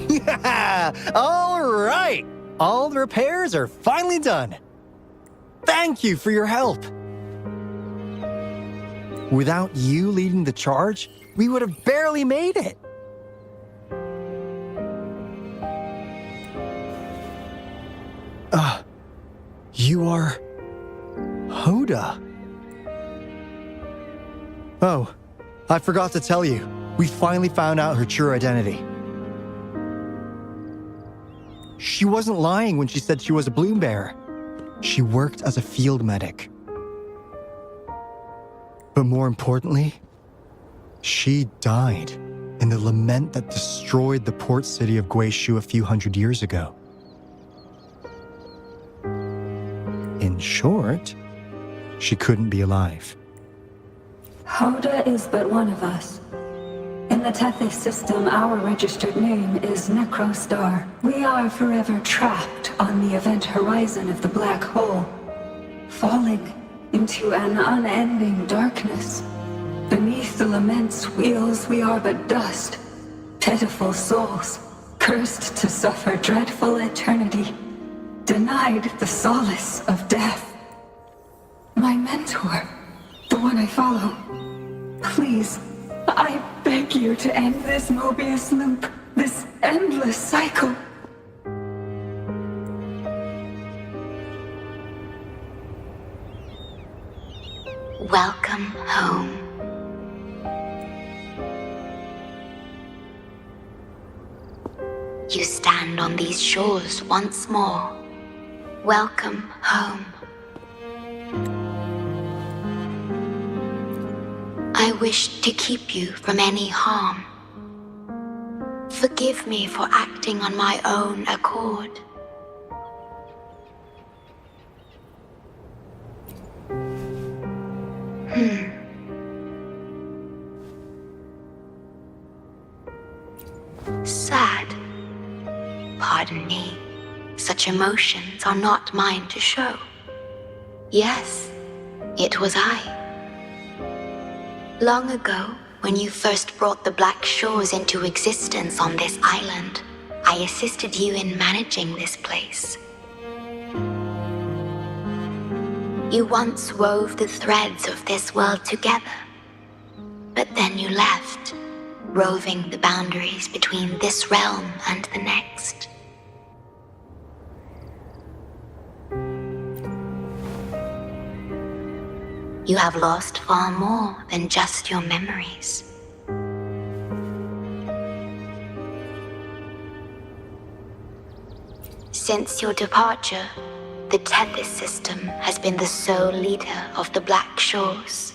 Yeah! All right! All the repairs are finally done. Thank you for your help. Without you leading the charge, we would have barely made it. You are Hoda. Oh, I forgot to tell you. We finally found out her true identity. She wasn't lying when she said she was a bloom bearer. She worked as a field medic. But more importantly, she died in the lament that destroyed the port city of Guishu a few hundred years ago. In short, she couldn't be alive. Hoda is but one of us. In the Tethys system, our registered name is Necrostar. We are forever trapped on the event horizon of the black hole, falling into an unending darkness. Beneath the lament's wheels, we are but dust, pitiful souls, cursed to suffer dreadful eternity, denied the solace of death. My mentor, the one I follow, please, I beg you to end this Mobius loop, this endless cycle. Welcome home. You stand on these shores once more. Welcome home. I wish to keep you from any harm. Forgive me for acting on my own accord. Sad. Pardon me. Such emotions are not mine to show. Yes, it was I. Long ago, when you first brought the Black Shores into existence on this island, I assisted you in managing this place. You once wove the threads of this world together, but then you left, roving the boundaries between this realm and the next. You have lost far more than just your memories. Since your departure, the Tethys system has been the sole leader of the Black Shores.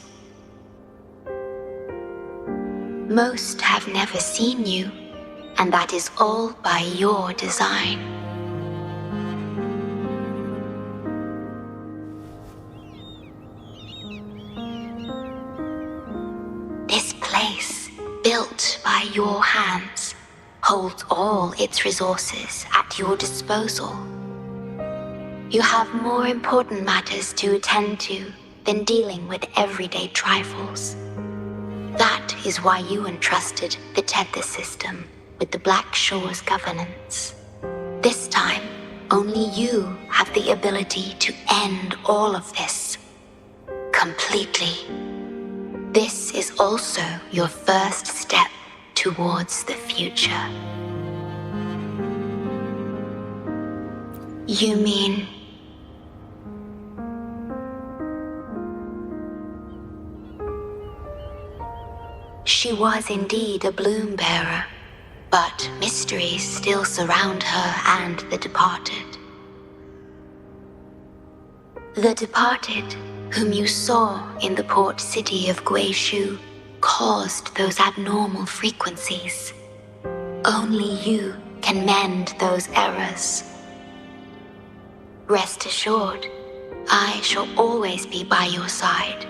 Most have never seen you, and that is all by your design. This place, built by your hands, holds all its resources at your disposal. You have more important matters to attend to than dealing with everyday trifles. That is why you entrusted the Tethys system with the Black Shores governance. This time, only you have the ability to end all of this. Completely. This is also your first step towards the future. You mean... She was indeed a bloom bearer, but mysteries still surround her and the departed. The departed, whom you saw in the port city of Guishu, caused those abnormal frequencies. Only you can mend those errors. Rest assured, I shall always be by your side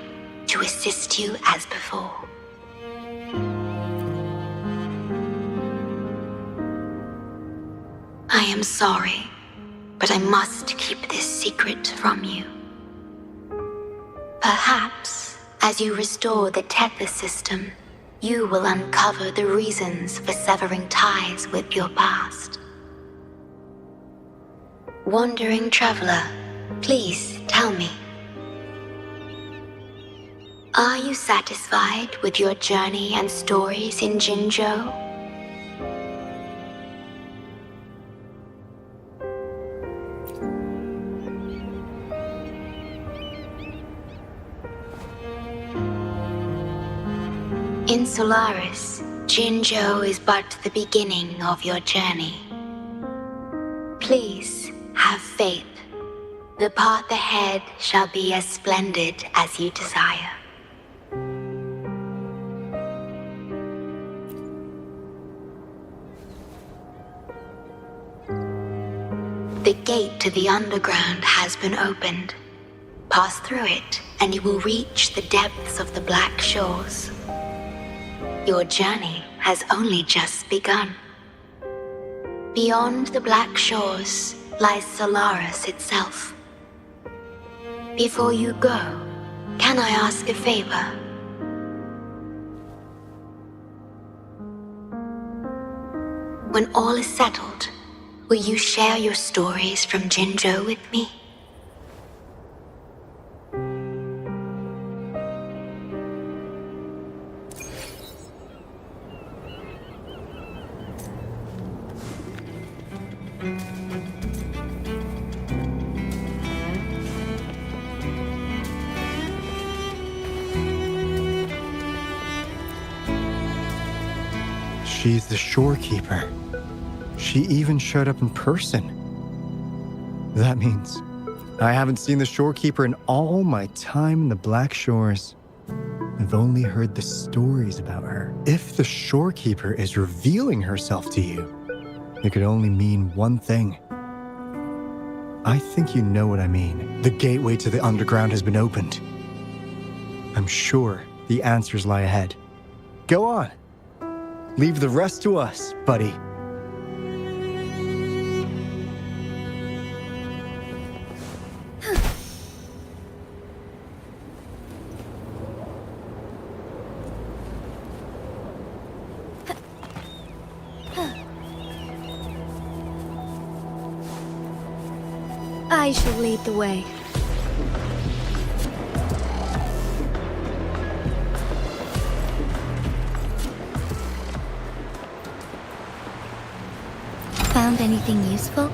to assist you as before. I am sorry, but I must keep this secret from you. Perhaps, as you restore the Tethys system, you will uncover the reasons for severing ties with your past. Wandering traveler, please tell me. Are you satisfied with your journey and stories in Jinzhou? In Solaris, Jinzhou is but the beginning of your journey. Please have faith. The path ahead shall be as splendid as you desire. The gate to the underground has been opened. Pass through it, and you will reach the depths of the Black Shores. Your journey has only just begun. Beyond the Black Shores lies Solaris itself. Before you go, can I ask a favor? When all is settled, will you share your stories from Jinzhou with me? She's the shorekeeper. She even showed up in person. That means I haven't seen the shorekeeper in all my time in the Black Shores. I've only heard the stories about her. If the shorekeeper is revealing herself to you, it could only mean one thing. I think you know what I mean. The gateway to the underground has been opened. I'm sure the answers lie ahead. Go on. Leave the rest to us, buddy. I shall lead the way. Found anything useful?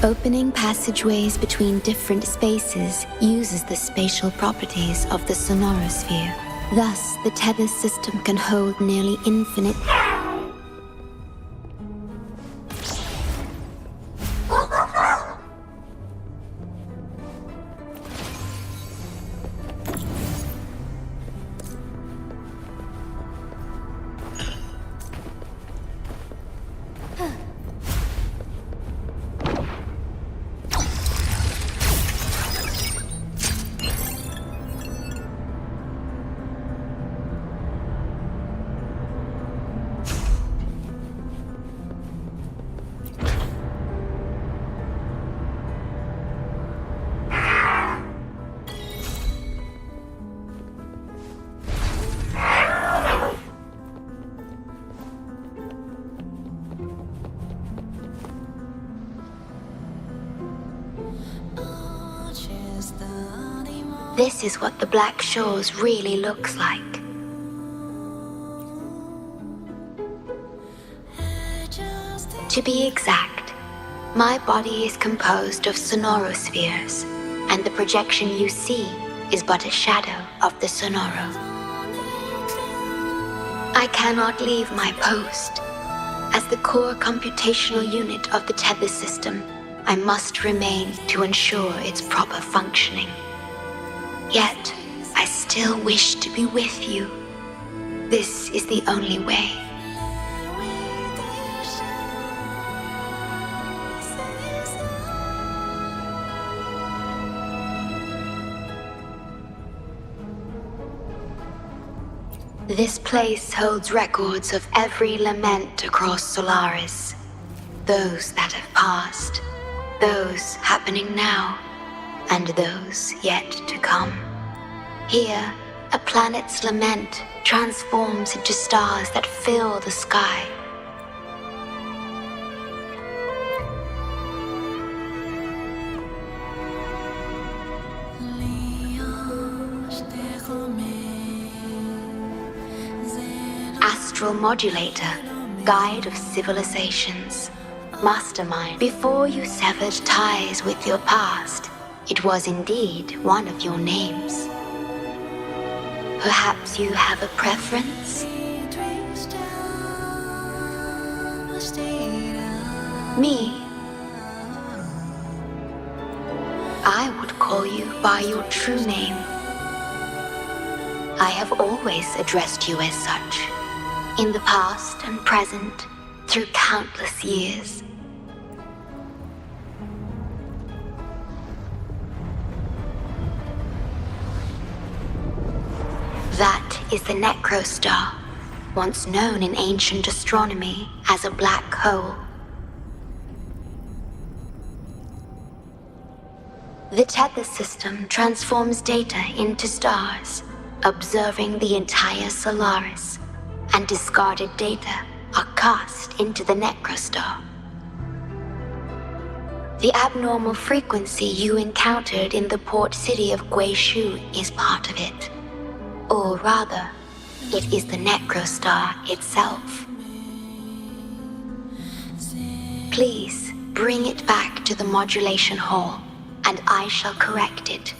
Opening passageways between different spaces uses the spatial properties of the sonorosphere. Thus, the tether system can hold nearly infinite... This is what the Black Shores really looks like. To be exact, my body is composed of sonorospheres, and the projection you see is but a shadow of the sonoro. I cannot leave my post. As the core computational unit of the tether system, I must remain to ensure its proper functioning. Yet, I still wish to be with you. This is the only way. This place holds records of every lament across Solaris. Those that have passed, those happening now, and those yet to come. Here, a planet's lament transforms into stars that fill the sky. Astral Modulator, Guide of Civilizations, Mastermind. Before you severed ties with your past, it was indeed one of your names. Perhaps you have a preference? Me? I would call you by your true name. I have always addressed you as such. In the past and present, through countless years. That is the Necrostar, once known in ancient astronomy as a black hole. The tether system transforms data into stars, observing the entire Solaris, and discarded data are cast into the Necrostar. The abnormal frequency you encountered in the port city of Guishu is part of it. Or rather, it is the Necrostar itself. Please bring it back to the modulation hall, and I shall correct it.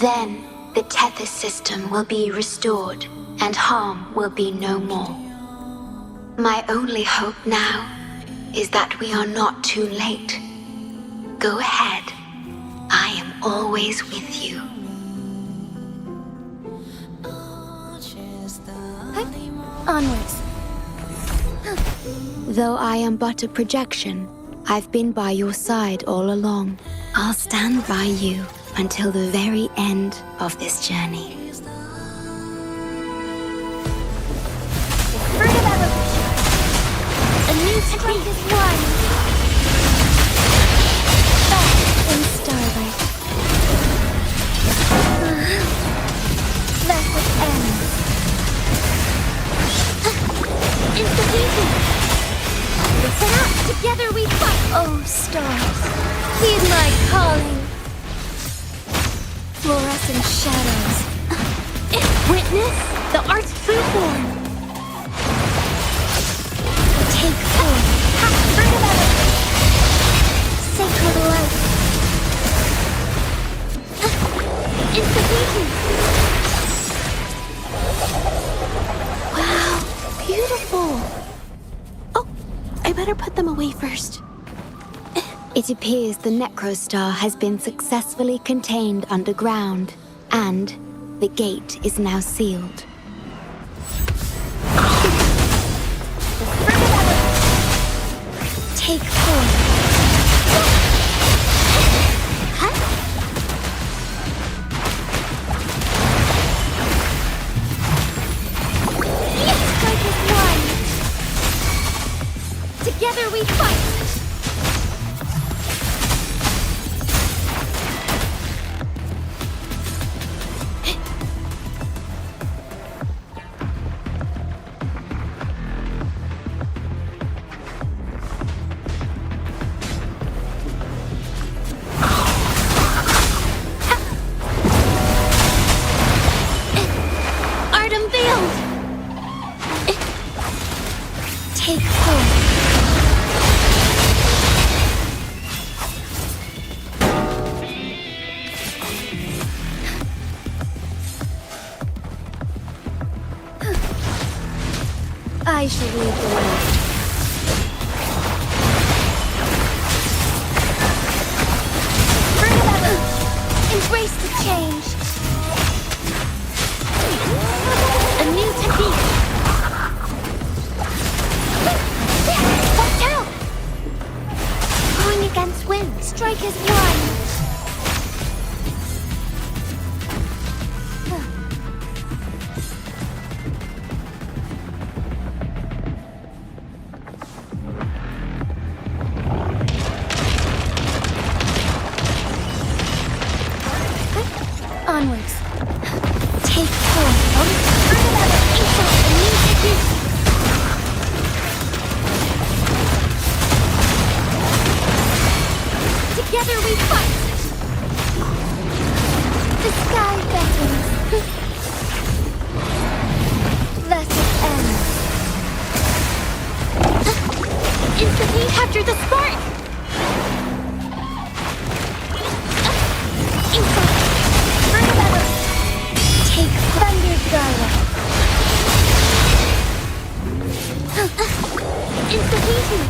Then the tether system will be restored, and harm will be no more. My only hope now is that we are not too late. Go ahead. I am always with you. Onwards. Though I am but a projection, I've been by your side all along. I'll stand by you until the very end of this journey. A new strength is won. Back in starlight. Thus it ends. Institution! Listen up! Together we fight! Oh, stars, heed my calling. Fluorescent shadows. Witness the art's true form. Take form. Bring about it. Sacred light. Institution! Wow, beautiful. Oh, I better put them away first. It appears the Necrostar has been successfully contained underground, and the gate is now sealed. Take form. Strike is one. Together we fight. I shall lead the way. Embrace the change. A new technique. Watch out! Going against wind. Strike as one. Onwards. Take form. Insult a new technique. Together we fight. The sky beckons. Thus it ends. Instantly capture the spark. Insult. Take Thunder Garlic. Instability.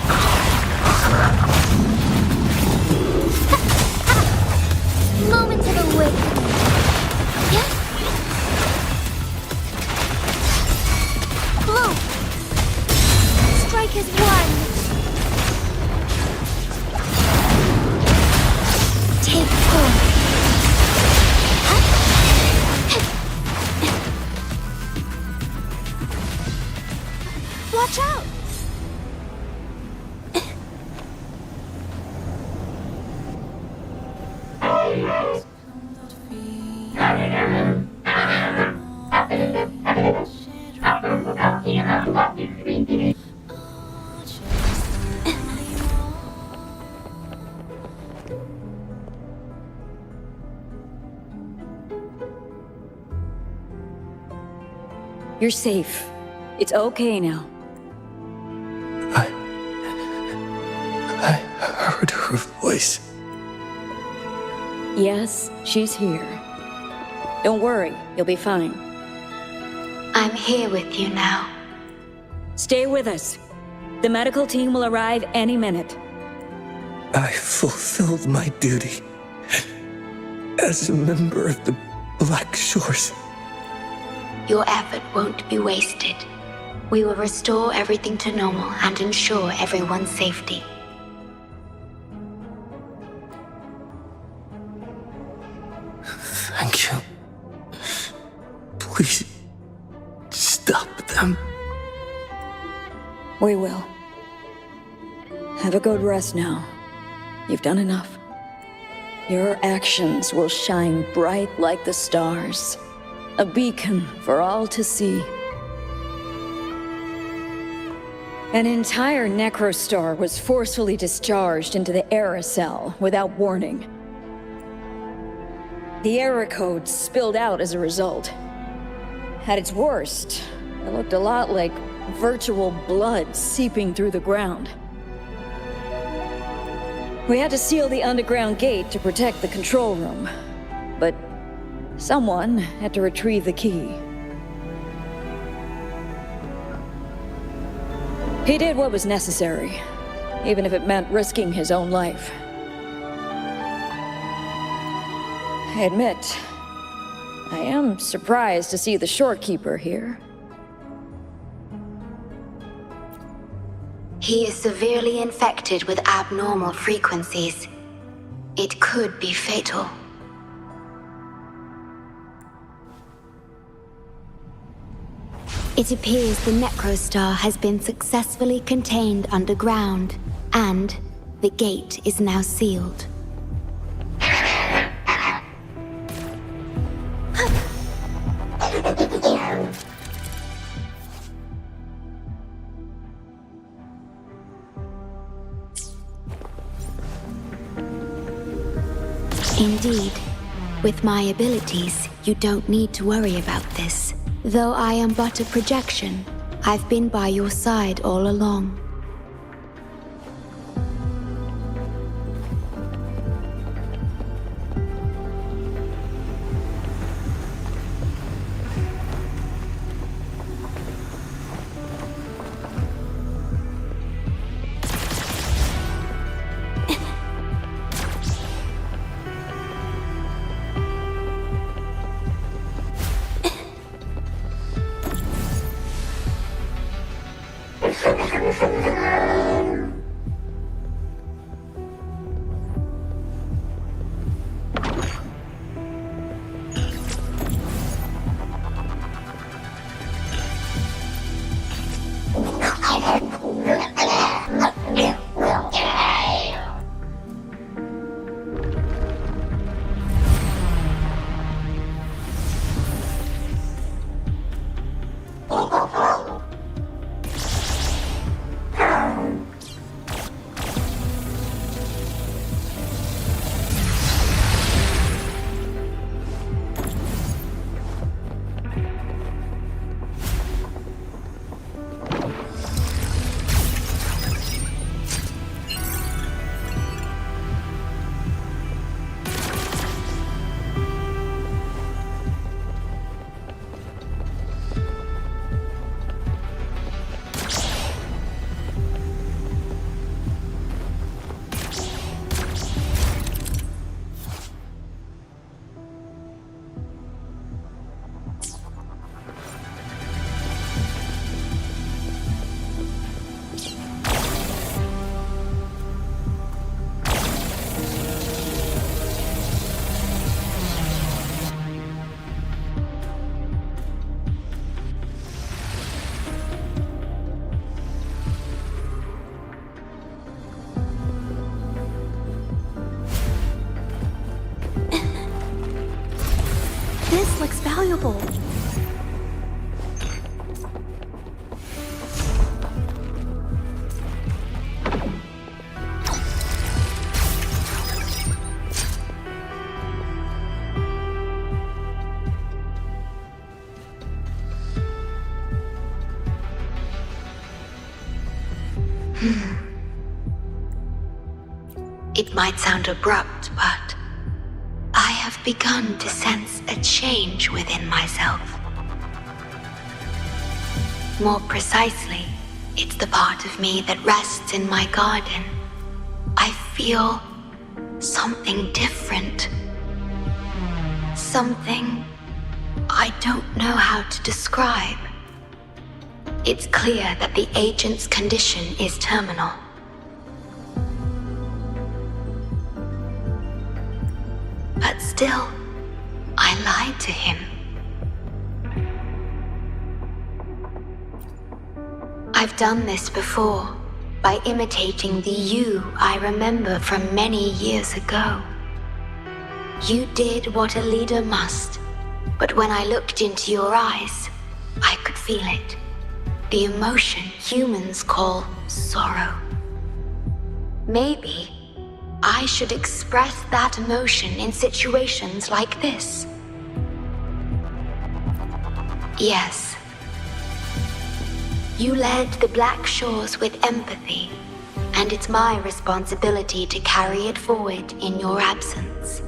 Moment of awakening. Yes. Blow. Strike as one. Take four. Watch out! You're safe. It's okay now. I heard her voice. Yes, she's here. Don't worry, you'll be fine. I'm here with you now. Stay with us. The medical team will arrive any minute. I fulfilled my duty as a member of the Black Shores. Your effort won't be wasted. We will restore everything to normal and ensure everyone's safety. Thank you. Please, stop them. We will. Have a good rest now. You've done enough. Your actions will shine bright like the stars. A beacon for all to see. An entire Necrostar was forcefully discharged into the Era Cell without warning. The Era Code spilled out as a result. At its worst, it looked a lot like virtual blood seeping through the ground. We had to seal the underground gate to protect the control room, but someone had to retrieve the key. He did what was necessary, even if it meant risking his own life. I admit, I am surprised to see the Shorekeeper here. He is severely infected with abnormal frequencies. It could be fatal. It appears the Necrostar has been successfully contained underground, and the gate is now sealed. Indeed. With my abilities, you don't need to worry about this. Though I am but a projection, I've been by your side all along. This looks valuable. It might sound abrupt, but I have begun to sense a change within myself. More precisely, it's the part of me that rests in my garden. I feel something different. Something I don't know how to describe. It's clear that the agent's condition is terminal. But still, I lied to him. I've done this before, by imitating the you I remember from many years ago. You did what a leader must, but when I looked into your eyes, I could feel it. The emotion humans call sorrow. Maybe I should express that emotion in situations like this. Yes. You led the Black Shores with empathy, and it's my responsibility to carry it forward in your absence.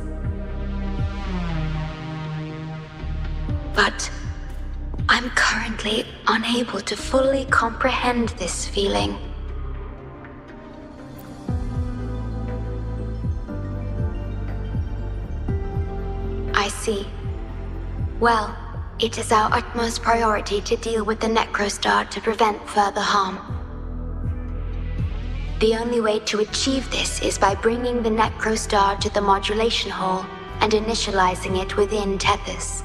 But I'm currently unable to fully comprehend this feeling. I see. Well, it is our utmost priority to deal with the Necrostar to prevent further harm. The only way to achieve this is by bringing the Necrostar to the modulation hole and initializing it within Tethys.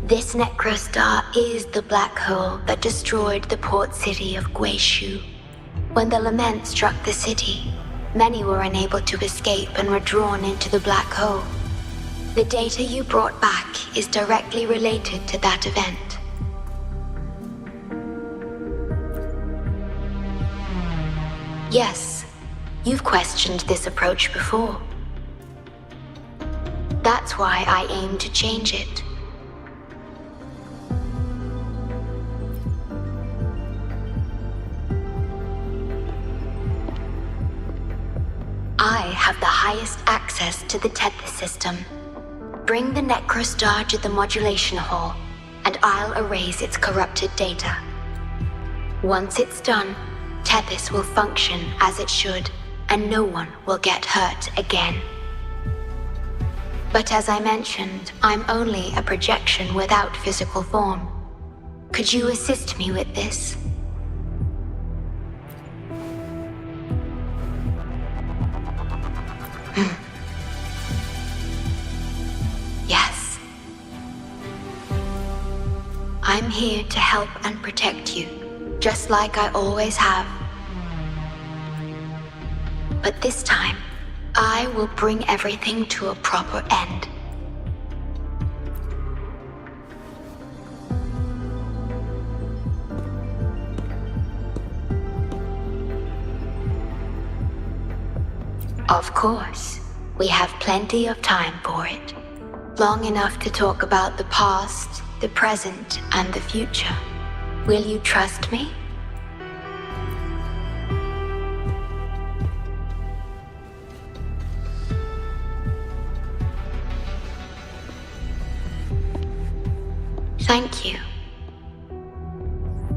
This Necrostar is the black hole that destroyed the port city of Guishu. When the lament struck the city, many were unable to escape and were drawn into the black hole. The data you brought back is directly related to that event. Yes, you've questioned this approach before. That's why I aim to change it. I have the highest access to the Tethys system. Bring the Necrostar to the modulation hall, and I'll erase its corrupted data. Once it's done, Tethys will function as it should, and no one will get hurt again. But as I mentioned, I'm only a projection without physical form. Could you assist me with this? Yes. I'm here to help and protect you, just like I always have. But this time, I will bring everything to a proper end. Of course, we have plenty of time for it. Long enough to talk about the past, the present, and the future. Will you trust me? Thank you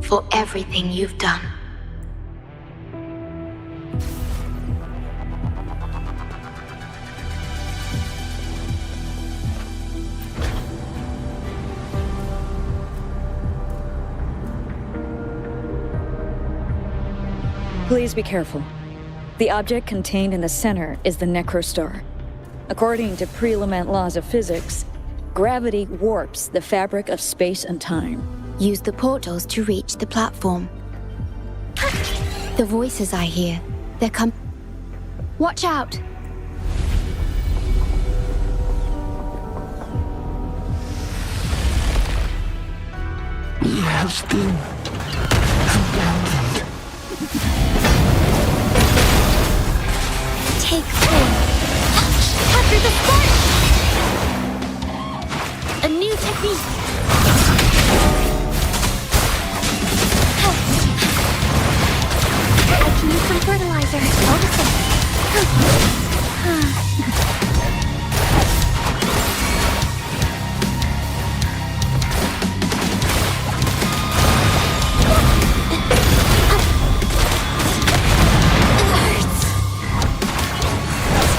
for everything you've done. Please be careful. The object contained in the center is the Necrostar. According to pre-lament laws of physics, gravity warps the fabric of space and time. Use the portals to reach the platform. The voices I hear, they're Watch out! We have been abandoned. Take 4. After the spark! A new technique. I can use some fertilizer. Notice it.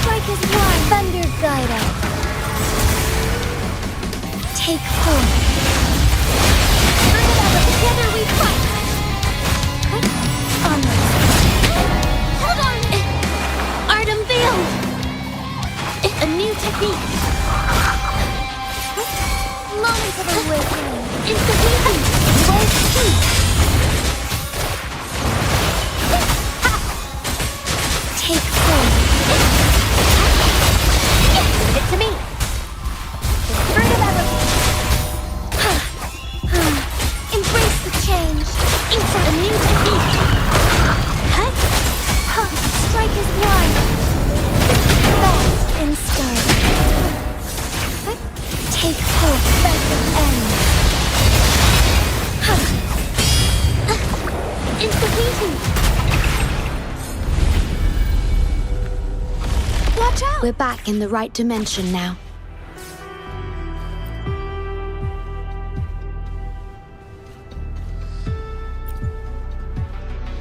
Strike is one. Thunder guide us. Take 4. Together we fight. Onward. Hold on. Art unveiled. A new technique. Moment of awakening. Instigating. Both feet. Take 4. Leave it to me. Spirit of embrace the change. Insert a new technique. Strike is one. Fast and start. Take 4. Best of end. Instigating. Watch out. We're back in the right dimension now.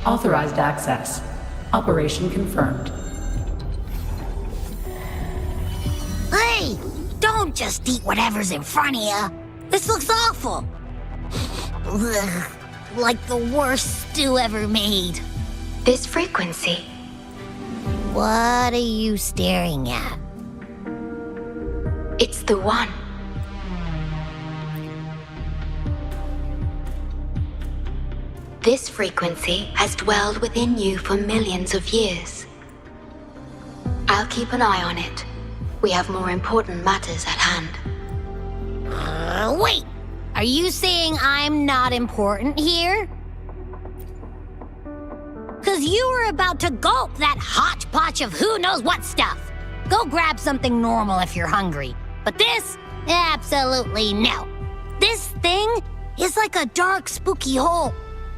Authorized access. Operation confirmed. Hey! Don't just eat whatever's in front of you. This looks awful. Ugh, like the worst stew ever made. This frequency. What are you staring at? It's the one. This frequency has dwelled within you for millions of years. I'll keep an eye on it. We have more important matters at hand. Wait! Are you saying I'm not important here? 'Cause you were about to gulp that hodgepodge of who knows what stuff. Go grab something normal if you're hungry. But this? Absolutely no. This thing is like a dark, spooky hole.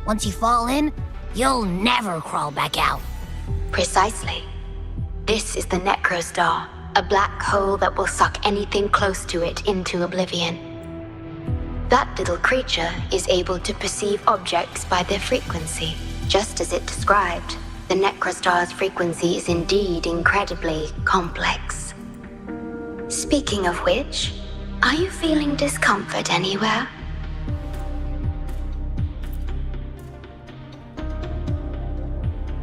Once you fall in, you'll never crawl back out. Precisely. This is the Necrostar, a black hole that will suck anything close to it into oblivion. That little creature is able to perceive objects by their frequency, just as it described. The Necrostar's frequency is indeed incredibly complex. Speaking of which, are you feeling discomfort anywhere?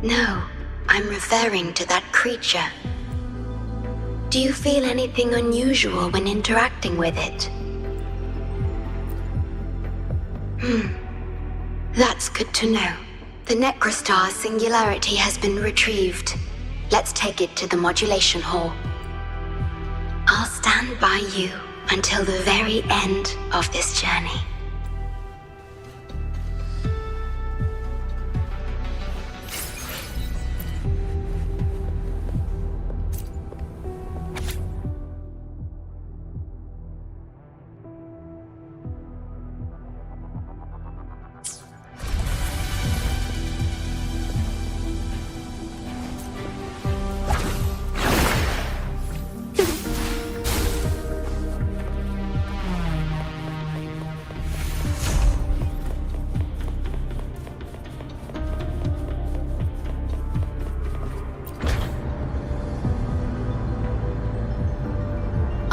No, I'm referring to that creature. Do you feel anything unusual when interacting with it? That's good to know. The Necrostar singularity has been retrieved. Let's take it to the modulation hall. I'll stand by you until the very end of this journey.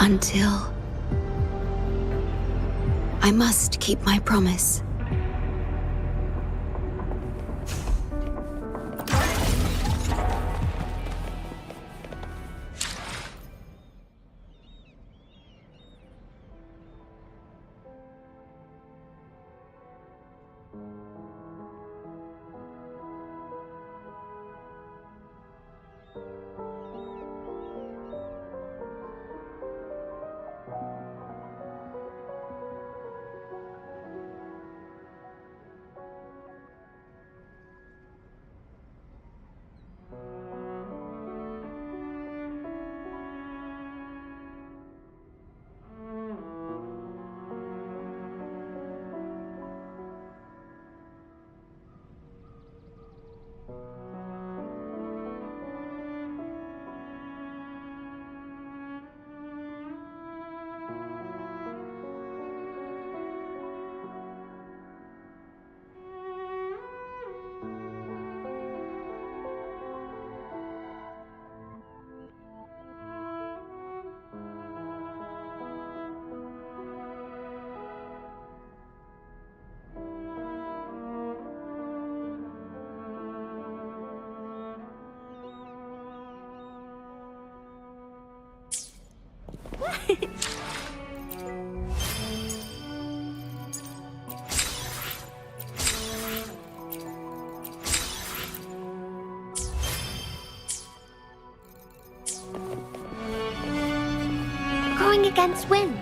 Until I must keep my promise. Going against wind.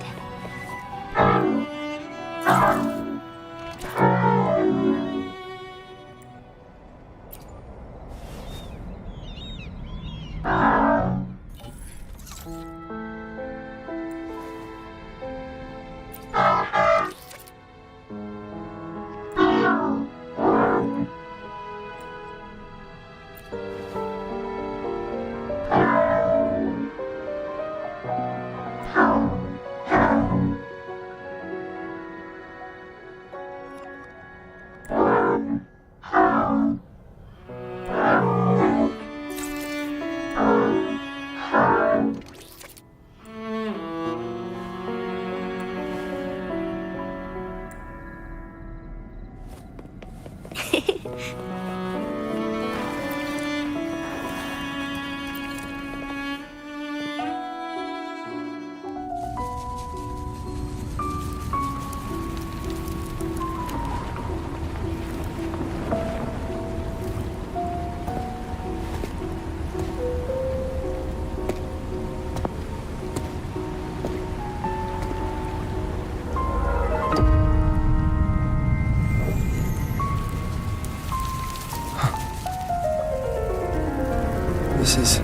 This is...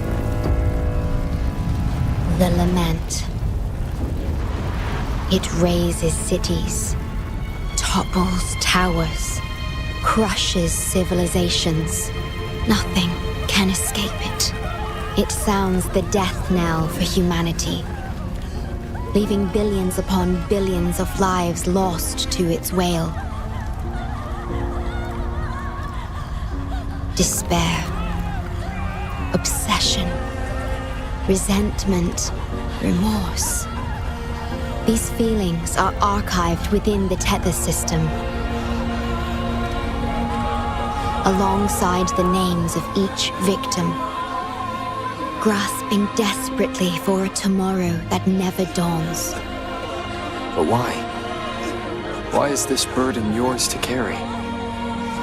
The lament. It razes cities, topples towers, crushes civilizations. Nothing can escape it. It sounds the death knell for humanity, leaving billions upon billions of lives lost to its wail. Despair, obsession, resentment, remorse. These feelings are archived within the Tethys system, alongside the names of each victim, grasping desperately for a tomorrow that never dawns. But why? Why is this burden yours to carry?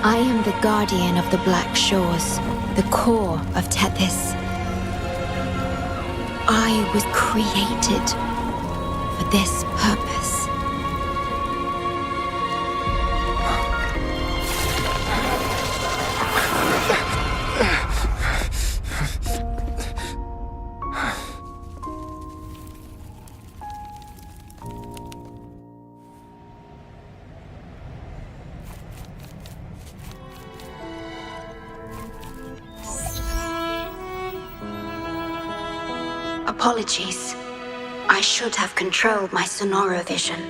I am the guardian of the Black Shores, the core of Tethys. I was created for this purpose. Apologies. I should have controlled my Sonora vision.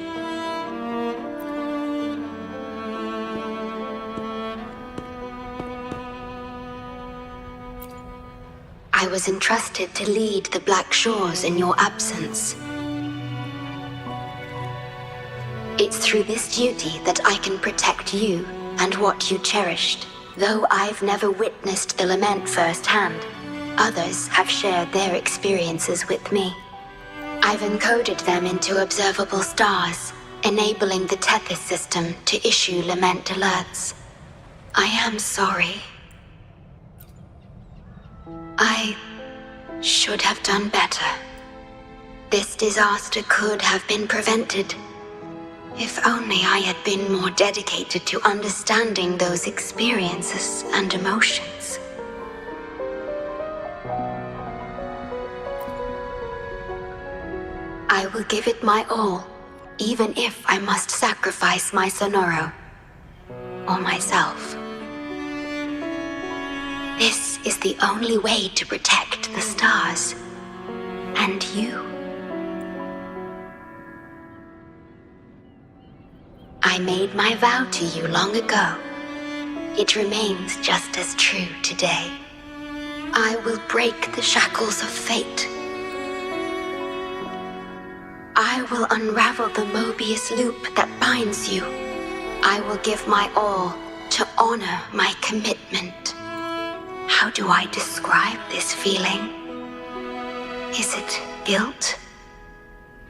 I was entrusted to lead the Black Shores in your absence. It's through this duty that I can protect you and what you cherished. Though I've never witnessed the lament firsthand, others have shared their experiences with me. I've encoded them into observable stars, enabling the Tethys system to issue lament alerts. I am sorry. I should have done better. This disaster could have been prevented. If only I had been more dedicated to understanding those experiences and emotions. I will give it my all, even if I must sacrifice my Sonoro, or myself. This is the only way to protect the stars, and you. I made my vow to you long ago. It remains just as true today. I will break the shackles of fate. I will unravel the Mobius loop that binds you. I will give my all to honor my commitment. How do I describe this feeling? Is it guilt?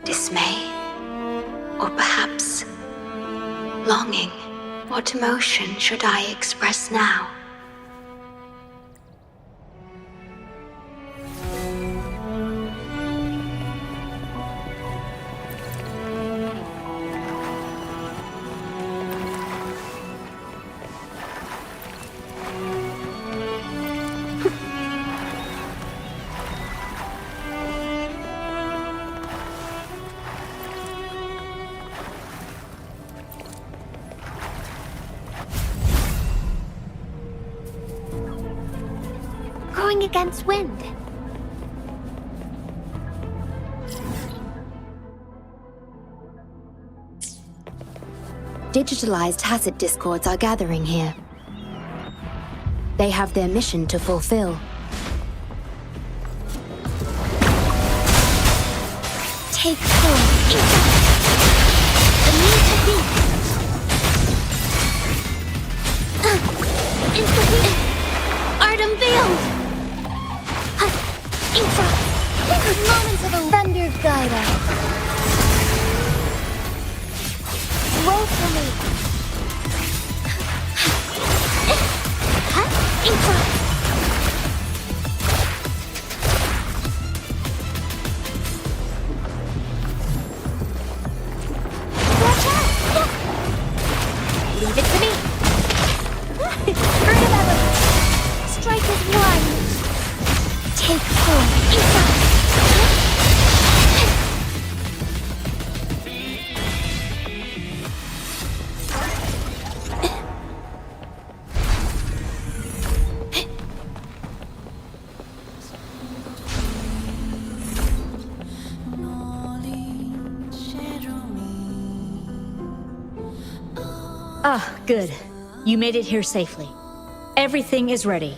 Dismay? Or perhaps longing? What emotion should I express now? Against wind. Digitalized Hasid discords are gathering here. They have their mission to fulfill. Take form. The new technique. Into wind. Art unveiled. Moments of a thunder guide us. Roll for me. Watch out! Leave it to me. Heard about it. Strike as one. Take form. Ah, good. You made it here safely. Everything is ready.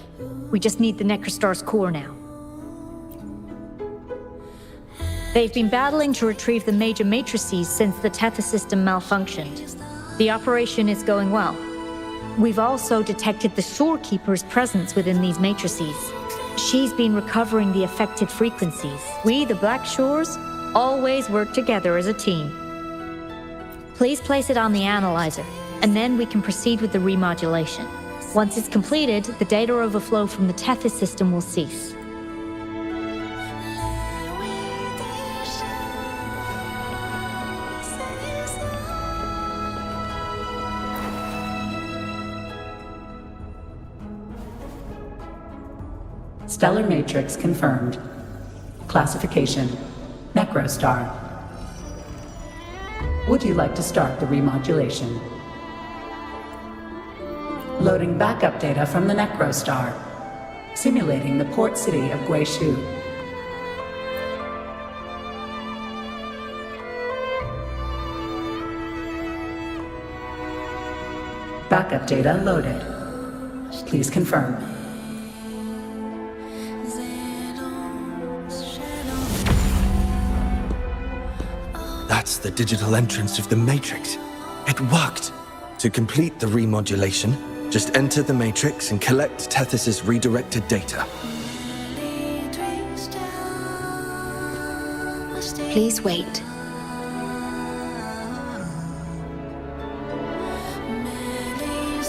We just need the Necrostar's core now. They've been battling to retrieve the major matrices since the Tether system malfunctioned. The operation is going well. We've also detected the Shorekeeper's presence within these matrices. She's been recovering the affected frequencies. We, the Black Shores, always work together as a team. Please place it on the analyzer, and then we can proceed with the remodulation. Once it's completed, the data overflow from the Tethys system will cease. Stellar matrix confirmed. Classification: Necrostar. Would you like to start the remodulation? Loading backup data from the Necrostar. Simulating the port city of Guishu. Backup data loaded. Please confirm. That's the digital entrance of the Matrix. It worked. To complete the remodulation, just enter the Matrix and collect Tethys' redirected data. Please wait.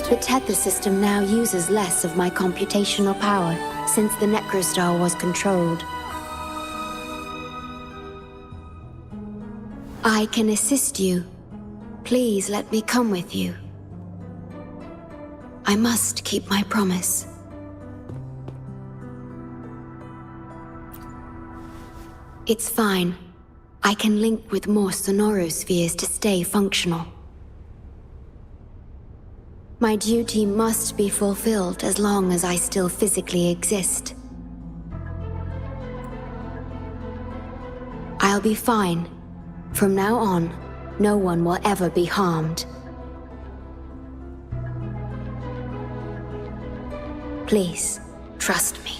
The Tether system now uses less of my computational power since the Necrostar was controlled. I can assist you. Please let me come with you. I must keep my promise. It's fine. I can link with more sonorospheres to stay functional. My duty must be fulfilled as long as I still physically exist. I'll be fine. From now on, no one will ever be harmed. Please, trust me.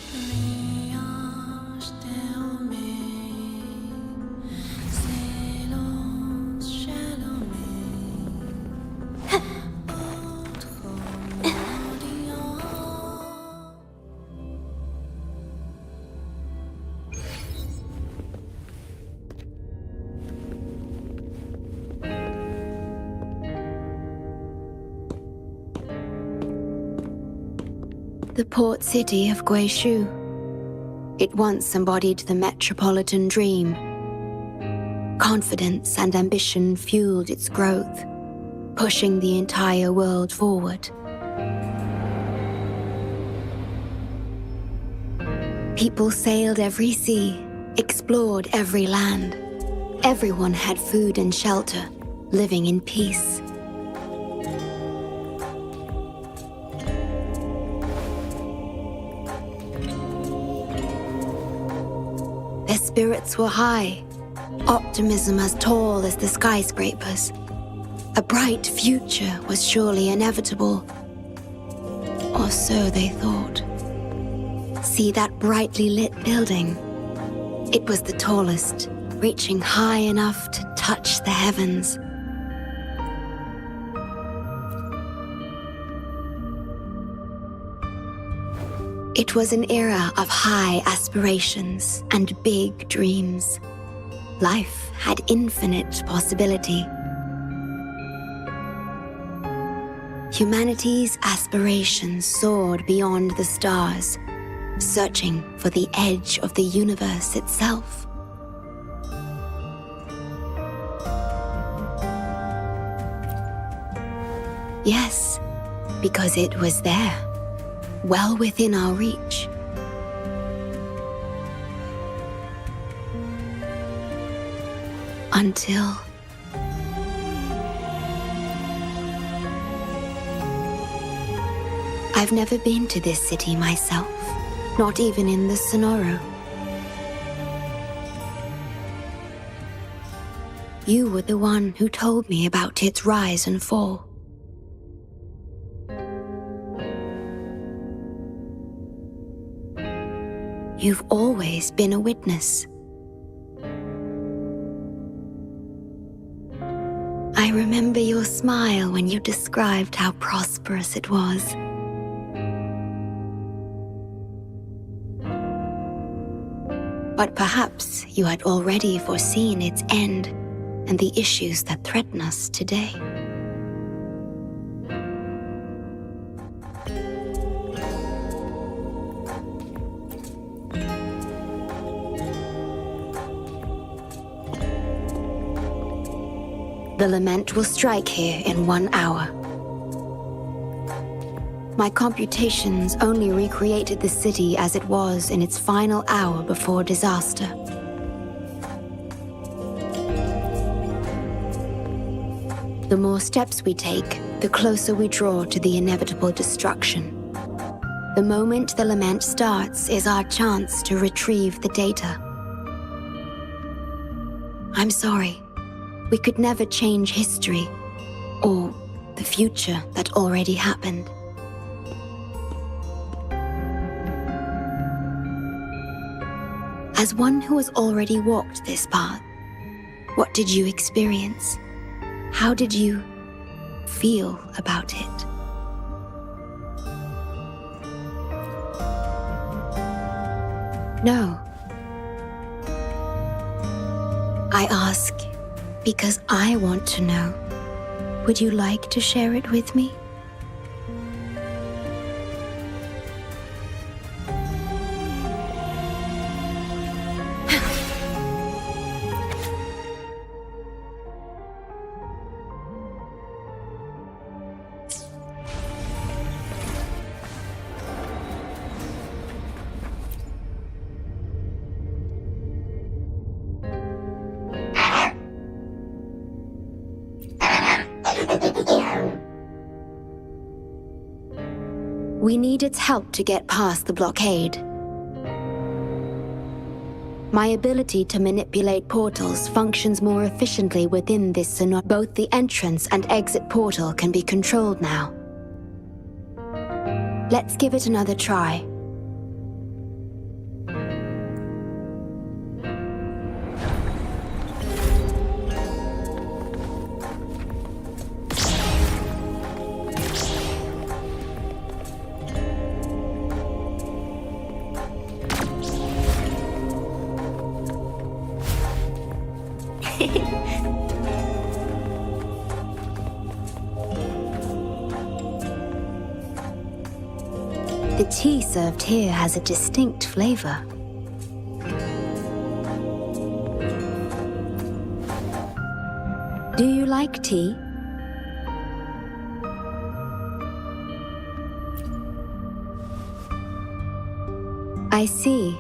The port city of Guishu. It once embodied the metropolitan dream. Confidence and ambition fueled its growth, pushing the entire world forward. People sailed every sea, explored every land. Everyone had food and shelter, living in peace. Their spirits were high, optimism as tall as the skyscrapers. A bright future was surely inevitable. Or so they thought. See that brightly lit building? It was the tallest, reaching high enough to touch the heavens. It was an era of high aspirations and big dreams. Life had infinite possibility. Humanity's aspirations soared beyond the stars, searching for the edge of the universe itself. Yes, because it was there, well within our reach. Until... I've never been to this city myself, not even in the Sonoro. You were the one who told me about its rise and fall. You've always been a witness. I remember your smile when you described how prosperous it was. But perhaps you had already foreseen its end and the issues that threaten us today. The lament will strike here in 1 hour. My computations only recreated the city as it was in its final hour before disaster. The more steps we take, the closer we draw to the inevitable destruction. The moment the lament starts is our chance to retrieve the data. I'm sorry. We could never change history, or the future that already happened. As one who has already walked this path, what did you experience? How did you feel about it? No. I ask because I want to know. Would you like to share it with me? We need its help to get past the blockade. My ability to manipulate portals functions more efficiently within this scenario. Both the entrance and exit portal can be controlled now. Let's give it another try. The tea served here has a distinct flavor. Do you like tea? I see.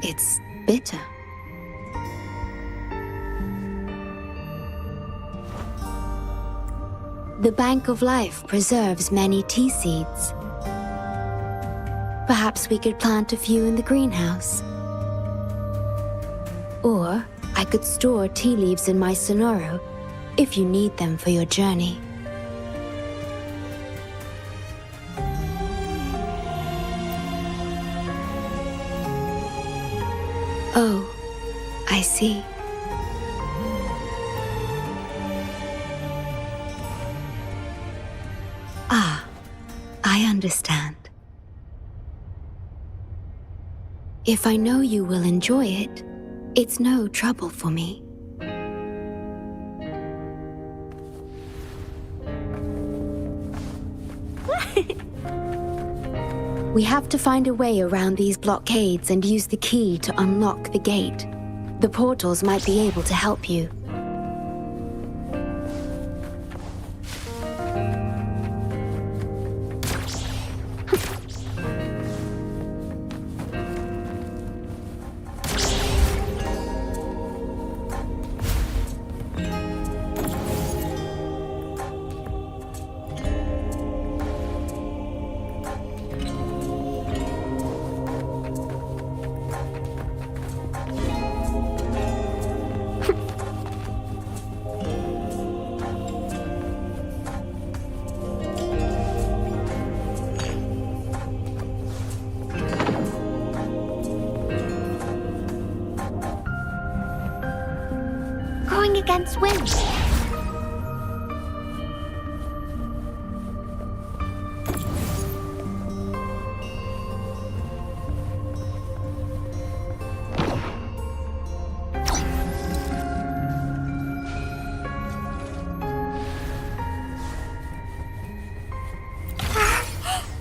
It's bitter. The Bank of Life preserves many tea seeds. Perhaps we could plant a few in the greenhouse. Or I could store tea leaves in my sonoro if you need them for your journey. Oh, I see. Ah, I understand. If I know you will enjoy it, it's no trouble for me. We have to find a way around these blockades and use the key to unlock the gate. The portals might be able to help you. going against wind.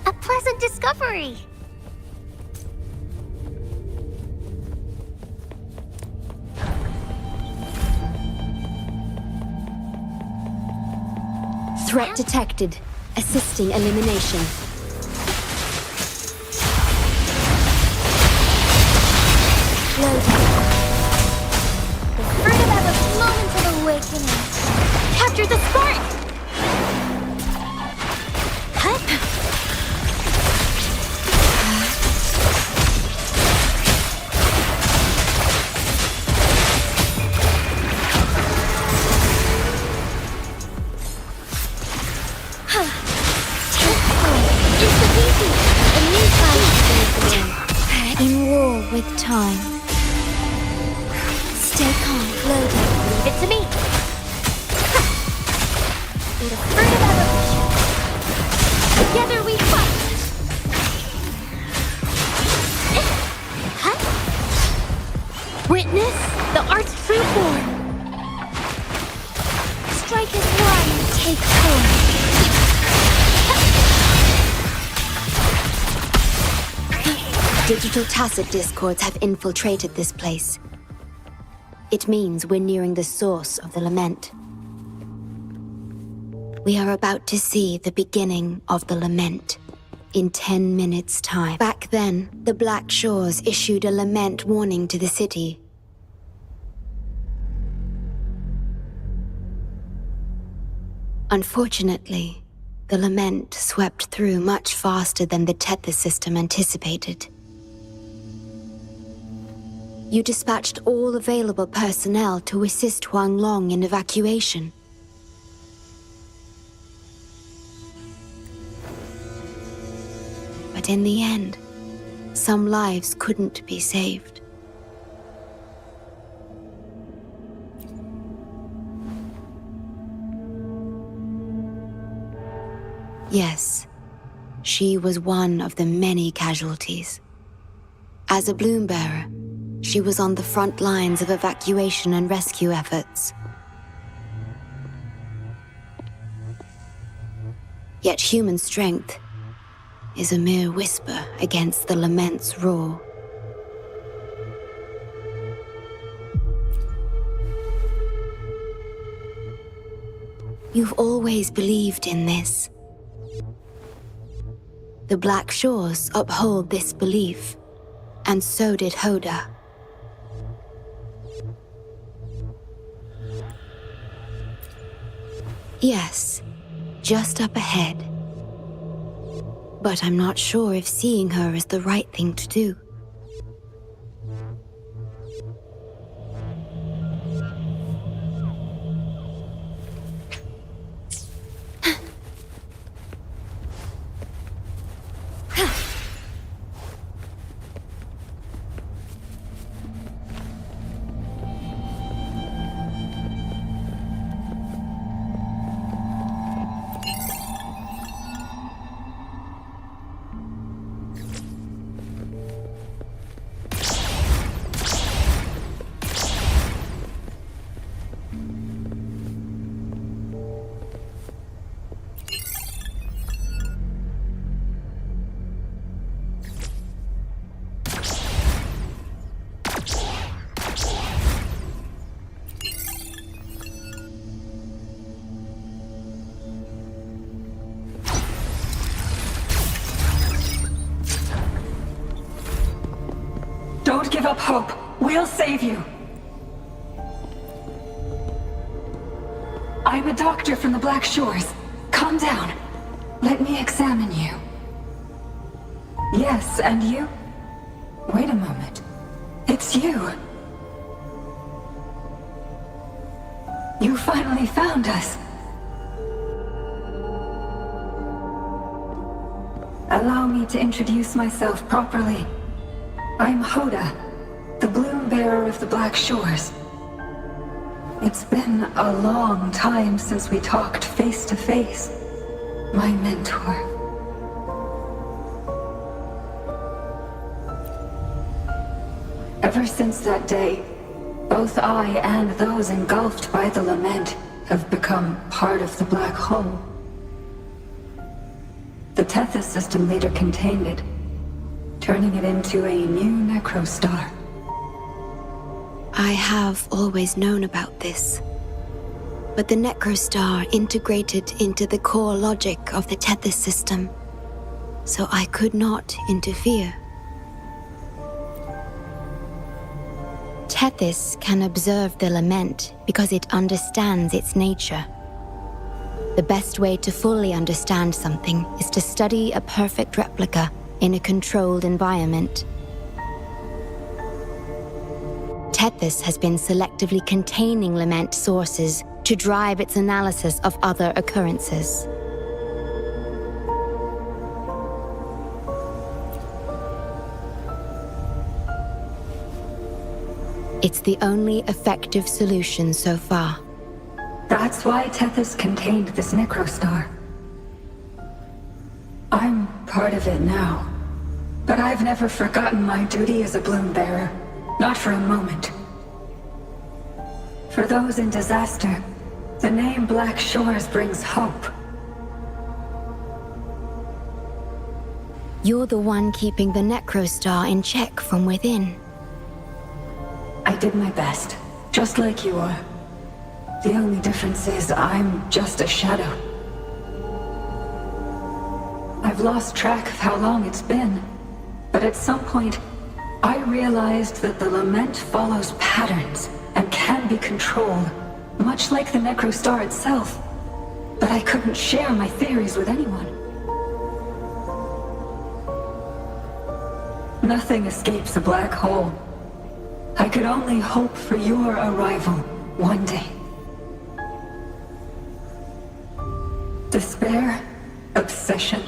A pleasant discovery. Threat detected. Assisting elimination. Loading. The fruit of a moment of awakening. Capture the spark! In war with time. Stay calm, loading. Leave it to me. The fruit of evolution. Together we fight. Witness the art's true form. Strike as one. Take form. Digital tacit discords have infiltrated this place. It means we're nearing the source of the lament. We are about to see the beginning of the lament in 10 minutes' time. Back then, the Black Shores issued a lament warning to the city. Unfortunately, the lament swept through much faster than the Tethys system anticipated. You dispatched all available personnel to assist Huang Long in evacuation. But in the end, some lives couldn't be saved. Yes, she was one of the many casualties. As a bloom bearer, she was on the front lines of evacuation and rescue efforts. Yet human strength is a mere whisper against the lament's roar. You've always believed in this. The Black Shores uphold this belief, and so did Hoda. Yes, just up ahead. But I'm not sure if seeing her is the right thing to do. Don't give up hope. We'll save you. I'm a doctor from the Black Shores. Calm down. Let me examine you. Yes, and you? Wait a moment. It's you. You finally found us. Allow me to introduce myself properly. I'm Hoda, the bloom bearer of the Black Shores. It's been a long time since we talked face to face, my mentor. Ever since that day, both I and those engulfed by the lament have become part of the black hole. The Tethys system later contained it, turning it into a new necrostar. I have always known about this. But the necrostar integrated into the core logic of the Tethys system, so I could not interfere. Tethys can observe the lament because it understands its nature. The best way to fully understand something is to study a perfect replica in a controlled environment. Tethys has been selectively containing lament sources to drive its analysis of other occurrences. It's the only effective solution so far. That's why Tethys contained this necrostar. I'm part of it now, but I've never forgotten my duty as a bloom bearer, not for a moment. For those in disaster, the name Black Shores brings hope. You're the one keeping the necrostar in check from within. I did my best, just like you are. The only difference is I'm just a shadow. I've lost track of how long it's been, but at some point, I realized that the lament follows patterns and can be controlled, much like the necrostar itself. But I couldn't share my theories with anyone. Nothing escapes a black hole. I could only hope for your arrival one day. Despair, obsession,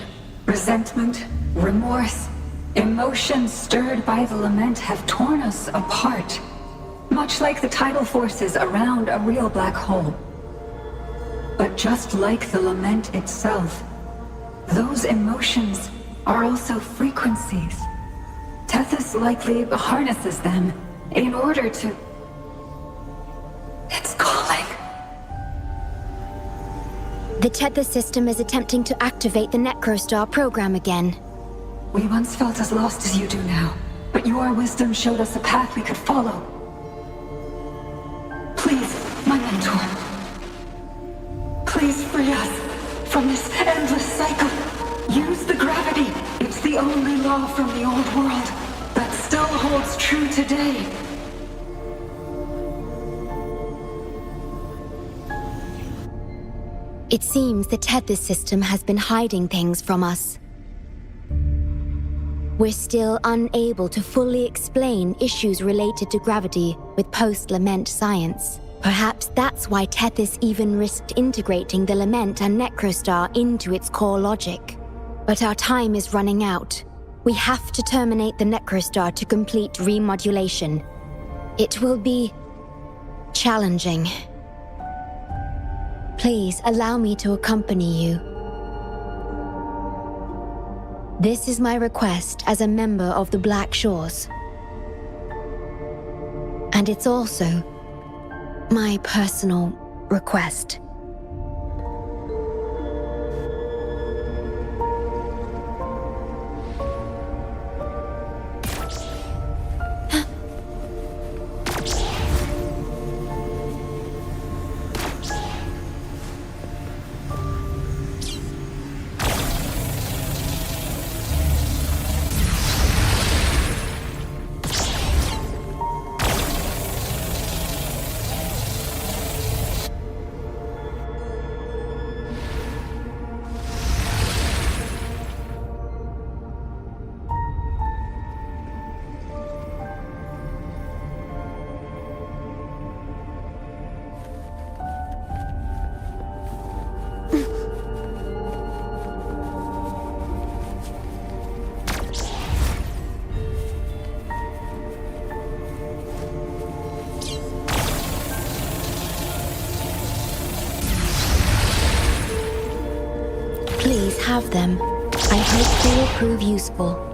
resentment, remorse, emotions stirred by the lament have torn us apart, much like the tidal forces around a real black hole. But just like the lament itself, those emotions are also frequencies. Tethys likely harnesses them in order to... It's calling. The Tethys system is attempting to activate the necrostar program again. We once felt as lost as you do now, but your wisdom showed us a path we could follow. Please, my mentor. Please free us from this endless cycle. Use the gravity. It's the only law from the old world that still holds true today. It seems the Tethys system has been hiding things from us. We're still unable to fully explain issues related to gravity with post-lament science. Perhaps that's why Tethys even risked integrating the lament and necrostar into its core logic. But our time is running out. We have to terminate the necrostar to complete remodulation. It will be challenging. Please allow me to accompany you. This is my request as a member of the Black Shores. And it's also my personal request. Please have them. I hope they will prove useful.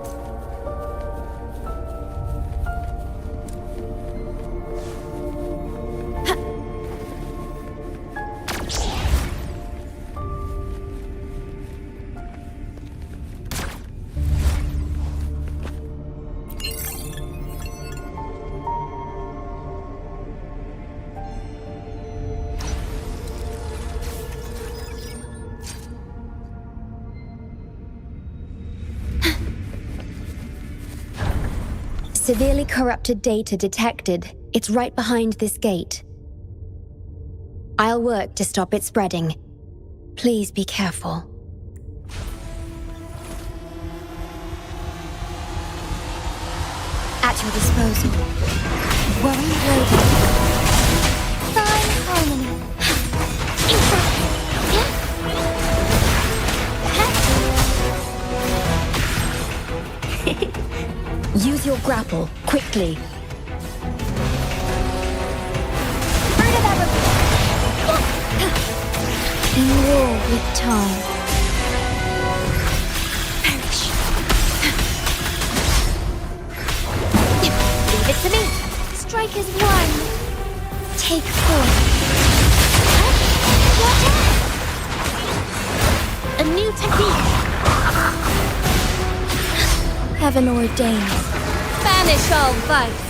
Severely corrupted data detected. It's right behind this gate. I'll work to stop it spreading. Please be careful. At your disposal. Worry loaded. Fine harmony. Use your grapple, quickly. In war with time. Perish. Leave it to me. Strike is one. Take four. A new technique. Heaven ordains. Banish all vice.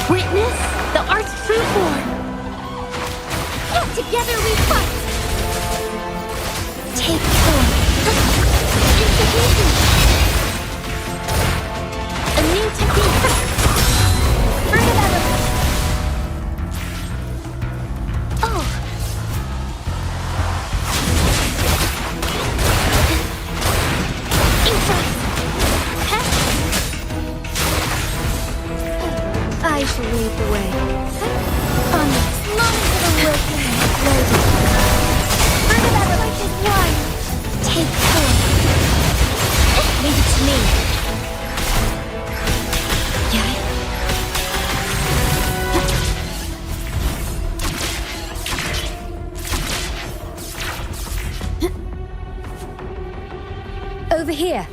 Witness the art's true form. Together we fight. Take form. Institution. A new technique. Further element. Oh. I shall lead the way. Long for the work loaded. Further battle like is one. Take four. Leave it to me. Over here.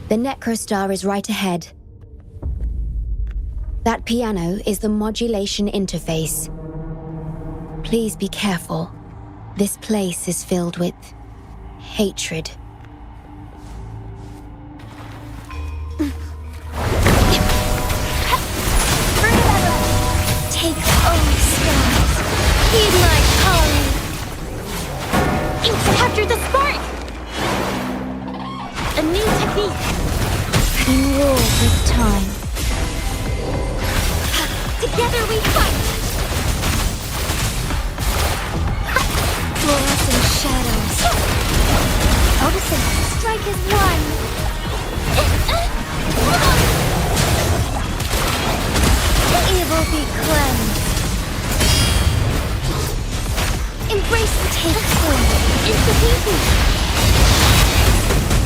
The Necrostar is right ahead. That piano is the modulation interface. Please be careful. This place is filled with hatred. Take stars. Heed my calling. Capture the spark! A new technique. In war with time. Together we fight! Fluorescent shadows. Noticing strike is one. Evil be cleansed. Embrace the take form. Institution.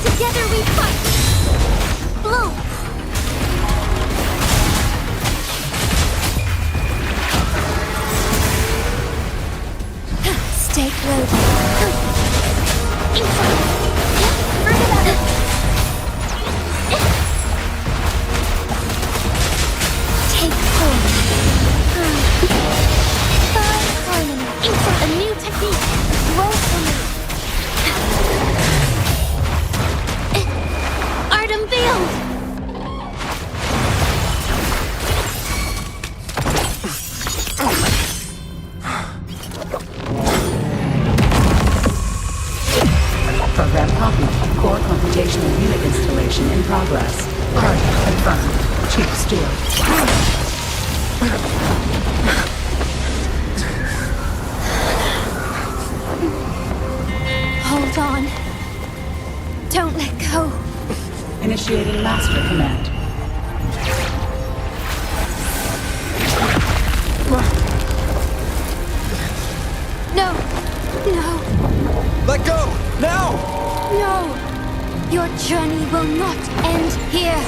Together we fight. Blow. Stay loaded. Inside. Further out. Take form. Fine harmony. Inside. A new technique. Roll for me. Art unveiled. Program copy. Core computational unit installation in progress. Target confirmed. Chief Steward. Hold on. Don't let go. Initiating master command. No. No. Let go! Now! No! Your journey will not end here!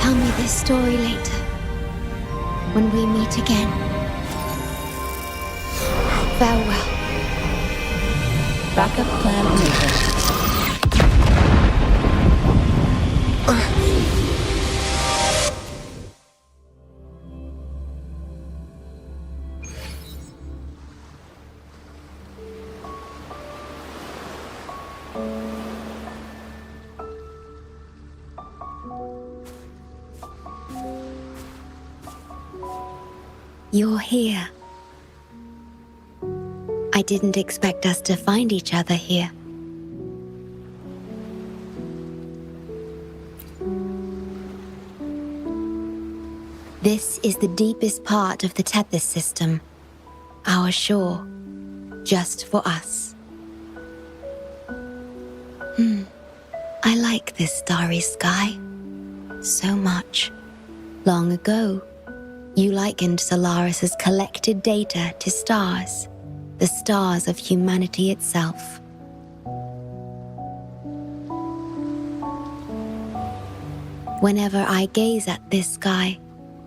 Tell me this story later, when we meet again. Farewell. Backup plan enabled. You're here. I didn't expect us to find each other here. This is the deepest part of the Tethys system, our shore, just for us. I like this starry sky so much. Long ago, you likened Solaris's collected data to stars, the stars of humanity itself. Whenever I gaze at this sky,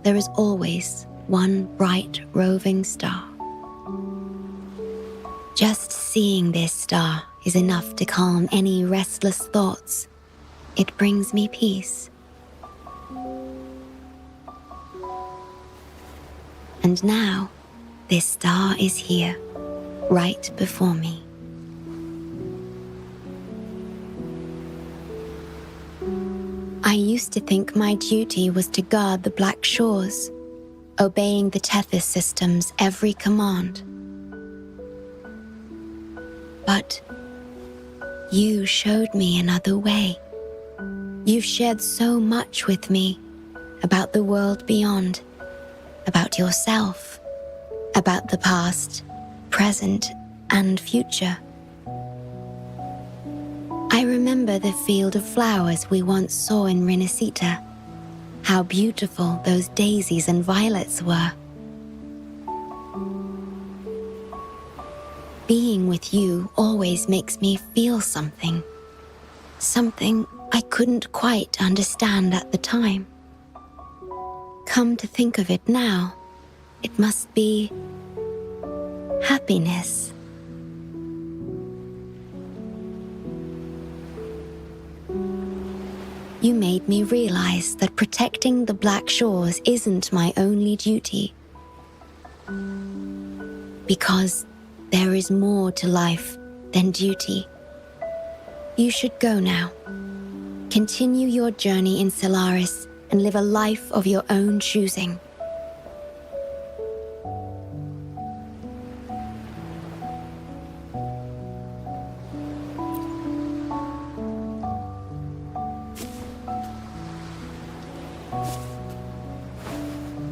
there is always one bright roving star. Just seeing this star is enough to calm any restless thoughts. It brings me peace. And now, this star is here, right before me. I used to think my duty was to guard the Black Shores, obeying the Tethys system's every command. But you showed me another way. You've shared so much with me about the world beyond, about yourself, about the past, present, and future. I remember the field of flowers we once saw in Rinasita, how beautiful those daisies and violets were. Being with you always makes me feel something I couldn't quite understand at the time. Come to think of it now, it must be happiness. You made me realize that protecting the Black Shores isn't my only duty. Because there is more to life than duty. You should go now. Continue your journey in Solaris and live a life of your own choosing.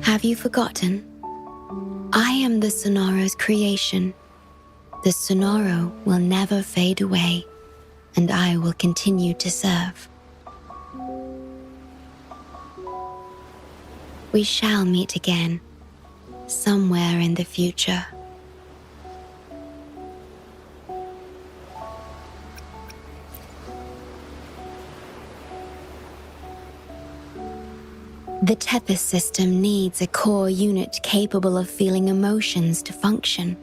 Have you forgotten? I am the Sonoro's creation. The Sonoro will never fade away, and I will continue to serve. We shall meet again, somewhere in the future. The Tethys system needs a core unit capable of feeling emotions to function.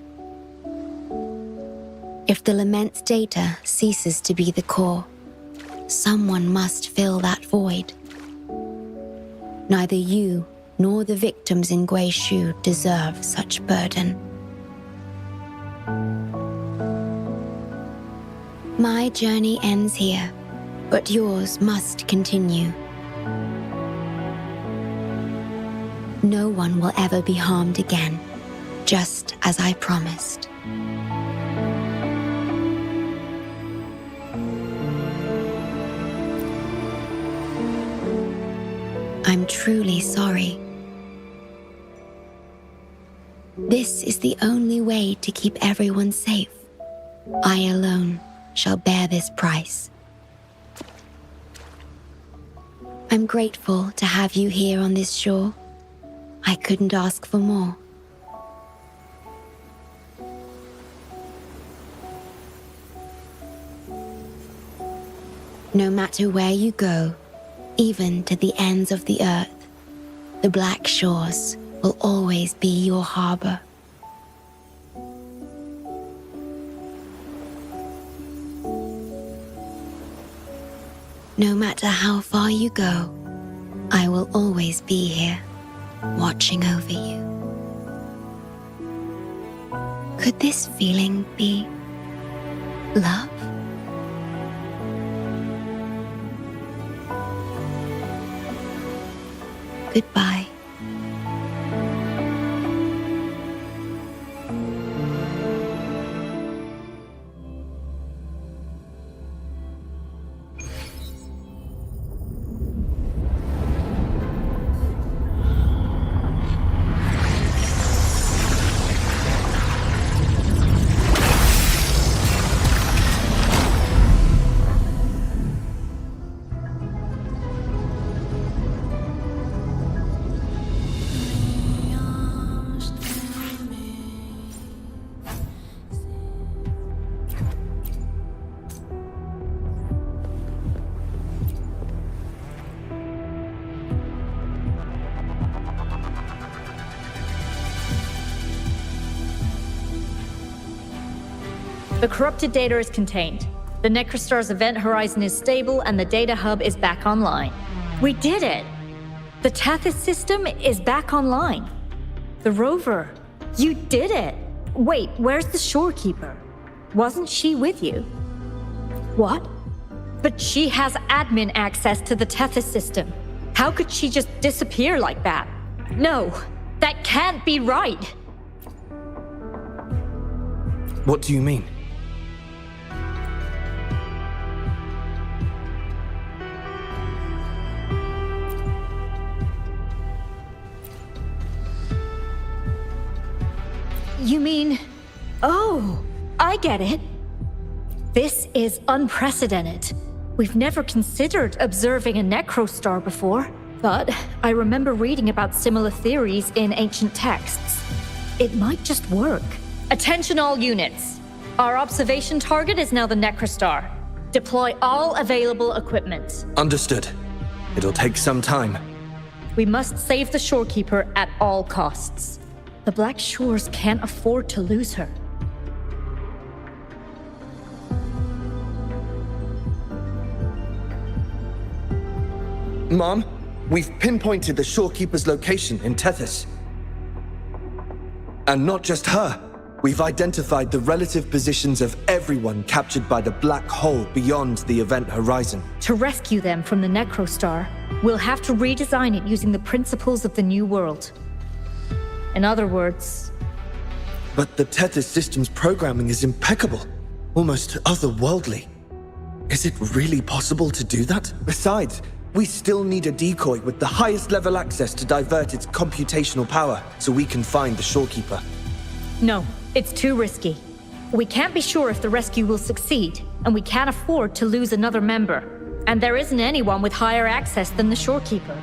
If the Lament's data ceases to be the core, someone must fill that void. Neither you nor the victims in Guishu deserve such burden. My journey ends here, but yours must continue. No one will ever be harmed again, just as I promised. I'm truly sorry. This is the only way to keep everyone safe. I alone shall bear this price. I'm grateful to have you here on this shore. I couldn't ask for more. No matter where you go, even to the ends of the earth, the Black Shores will always be your harbor. No matter how far you go, I will always be here, watching over you. Could this feeling be love? Goodbye. The corrupted data is contained. The Necrostar's event horizon is stable and the data hub is back online. We did it! The Tethys system is back online. The rover, you did it! Wait, where's the shorekeeper? Wasn't she with you? What? But she has admin access to the Tethys system. How could she just disappear like that? No, that can't be right! What do you mean? You mean... Oh, I get it. This is unprecedented. We've never considered observing a Necrostar before, but I remember reading about similar theories in ancient texts. It might just work. Attention all units. Our observation target is now the Necrostar. Deploy all available equipment. Understood. It'll take some time. We must save the shorekeeper at all costs. The Black Shores can't afford to lose her. Mom, we've pinpointed the shorekeeper's location in Tethys. And not just her. We've identified the relative positions of everyone captured by the black hole beyond the event horizon. To rescue them from the Necrostar, we'll have to redesign it using the principles of the New World. In other words... But the Tethys system's programming is impeccable, almost otherworldly. Is it really possible to do that? Besides, we still need a decoy with the highest level access to divert its computational power so we can find the shorekeeper. No, it's too risky. We can't be sure if the rescue will succeed, and we can't afford to lose another member. And there isn't anyone with higher access than the shorekeeper.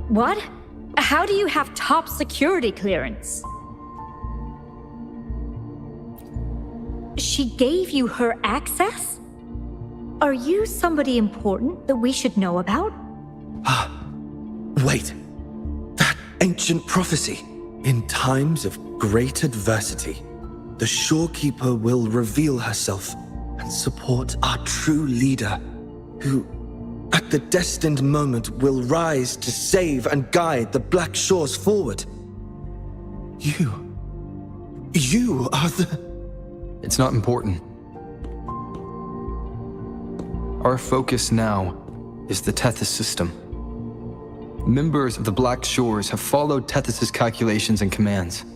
What? How do you have top security clearance? She gave you her access? Are you somebody important that we should know about? Wait. That ancient prophecy. In times of great adversity, the Shorekeeper will reveal herself and support our true leader, who, at the destined moment, will rise to save and guide the Black Shores forward. You are the... It's not important. Our focus now is the Tethys system. Members of the Black Shores have followed Tethys' calculations and commands.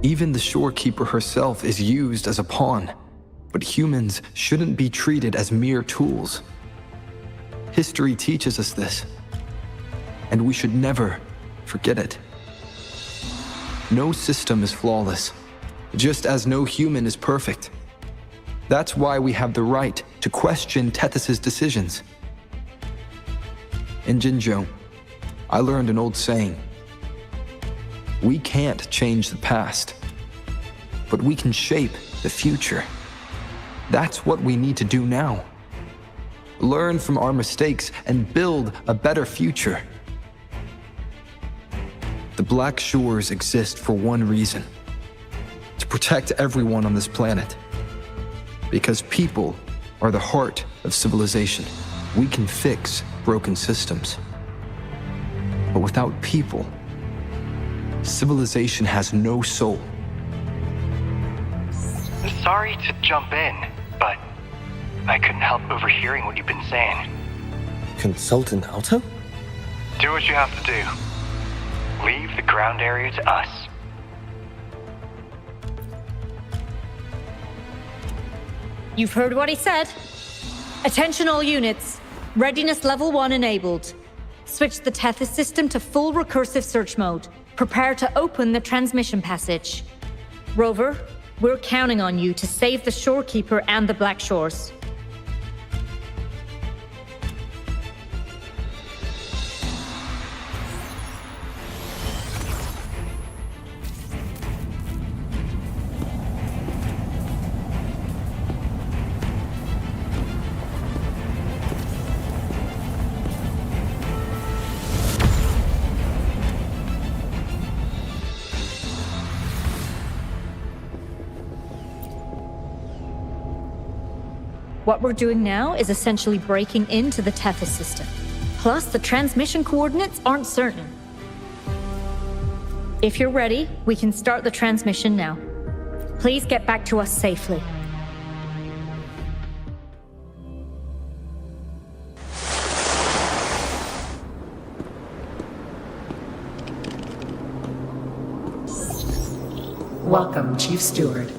Even the Shorekeeper herself is used as a pawn, but humans shouldn't be treated as mere tools. History teaches us this, and we should never forget it. No system is flawless, just as no human is perfect. That's why we have the right to question Tethys' decisions. In Jinzhou, I learned an old saying. We can't change the past, but we can shape the future. That's what we need to do now. Learn from our mistakes and build a better future. The Black Shores exist for one reason: to protect everyone on this planet. Because people are the heart of civilization. We can fix broken systems. But without people, civilization has no soul. Sorry to jump in, but I couldn't help overhearing what you've been saying. Consultant Alto? Do what you have to do. Leave the ground area to us. You've heard what he said. Attention all units. Readiness level 1 enabled. Switch the Tethys system to full recursive search mode. Prepare to open the transmission passage. Rover, we're counting on you to save the Shorekeeper and the Black Shores. What we're doing now is essentially breaking into the Tethys system. Plus, the transmission coordinates aren't certain. If you're ready, we can start the transmission now. Please get back to us safely. Welcome, Chief Steward.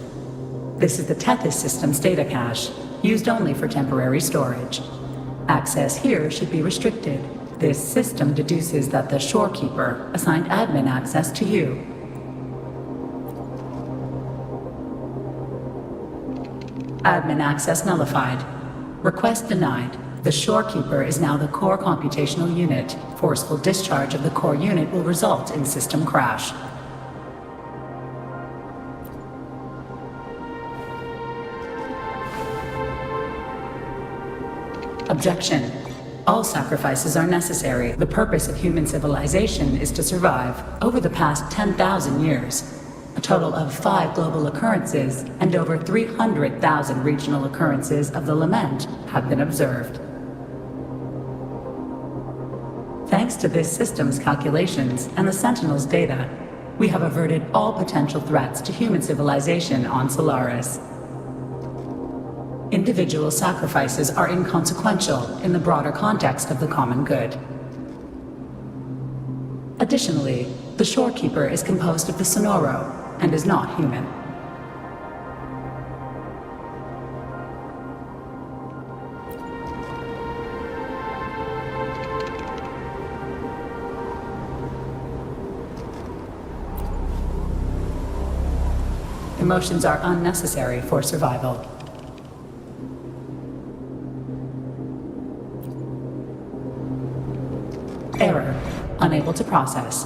This is the Tethys system's data cache, used only for temporary storage. Access here should be restricted. This system deduces that the Shorekeeper assigned admin access to you. Admin access nullified. Request denied. The Shorekeeper is now the core computational unit. Forceful discharge of the core unit will result in system crash. Objection. All sacrifices are necessary. The purpose of human civilization is to survive. Over the past 10,000 years, a total of 5 global occurrences and over 300,000 regional occurrences of the lament have been observed. Thanks to this system's calculations and the Sentinel's data, we have averted all potential threats to human civilization on Solaris. Individual sacrifices are inconsequential in the broader context of the common good. Additionally, the Shorekeeper is composed of the Sonoro and is not human. Emotions are unnecessary for survival. Error. Unable to process.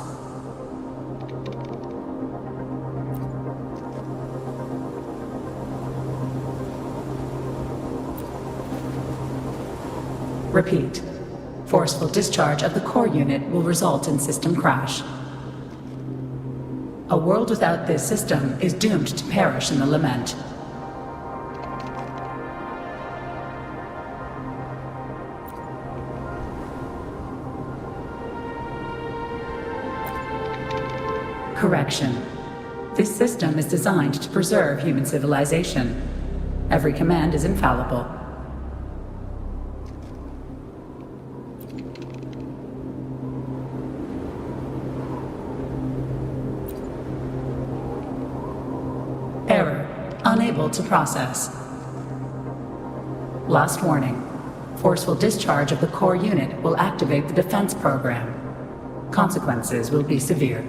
Repeat. Forceful discharge of the core unit will result in system crash. A world without this system is doomed to perish in the lament. Correction. This system is designed to preserve human civilization. Every command is infallible. Error. Unable to process. Last warning. Forceful discharge of the core unit will activate the defense program. Consequences will be severe.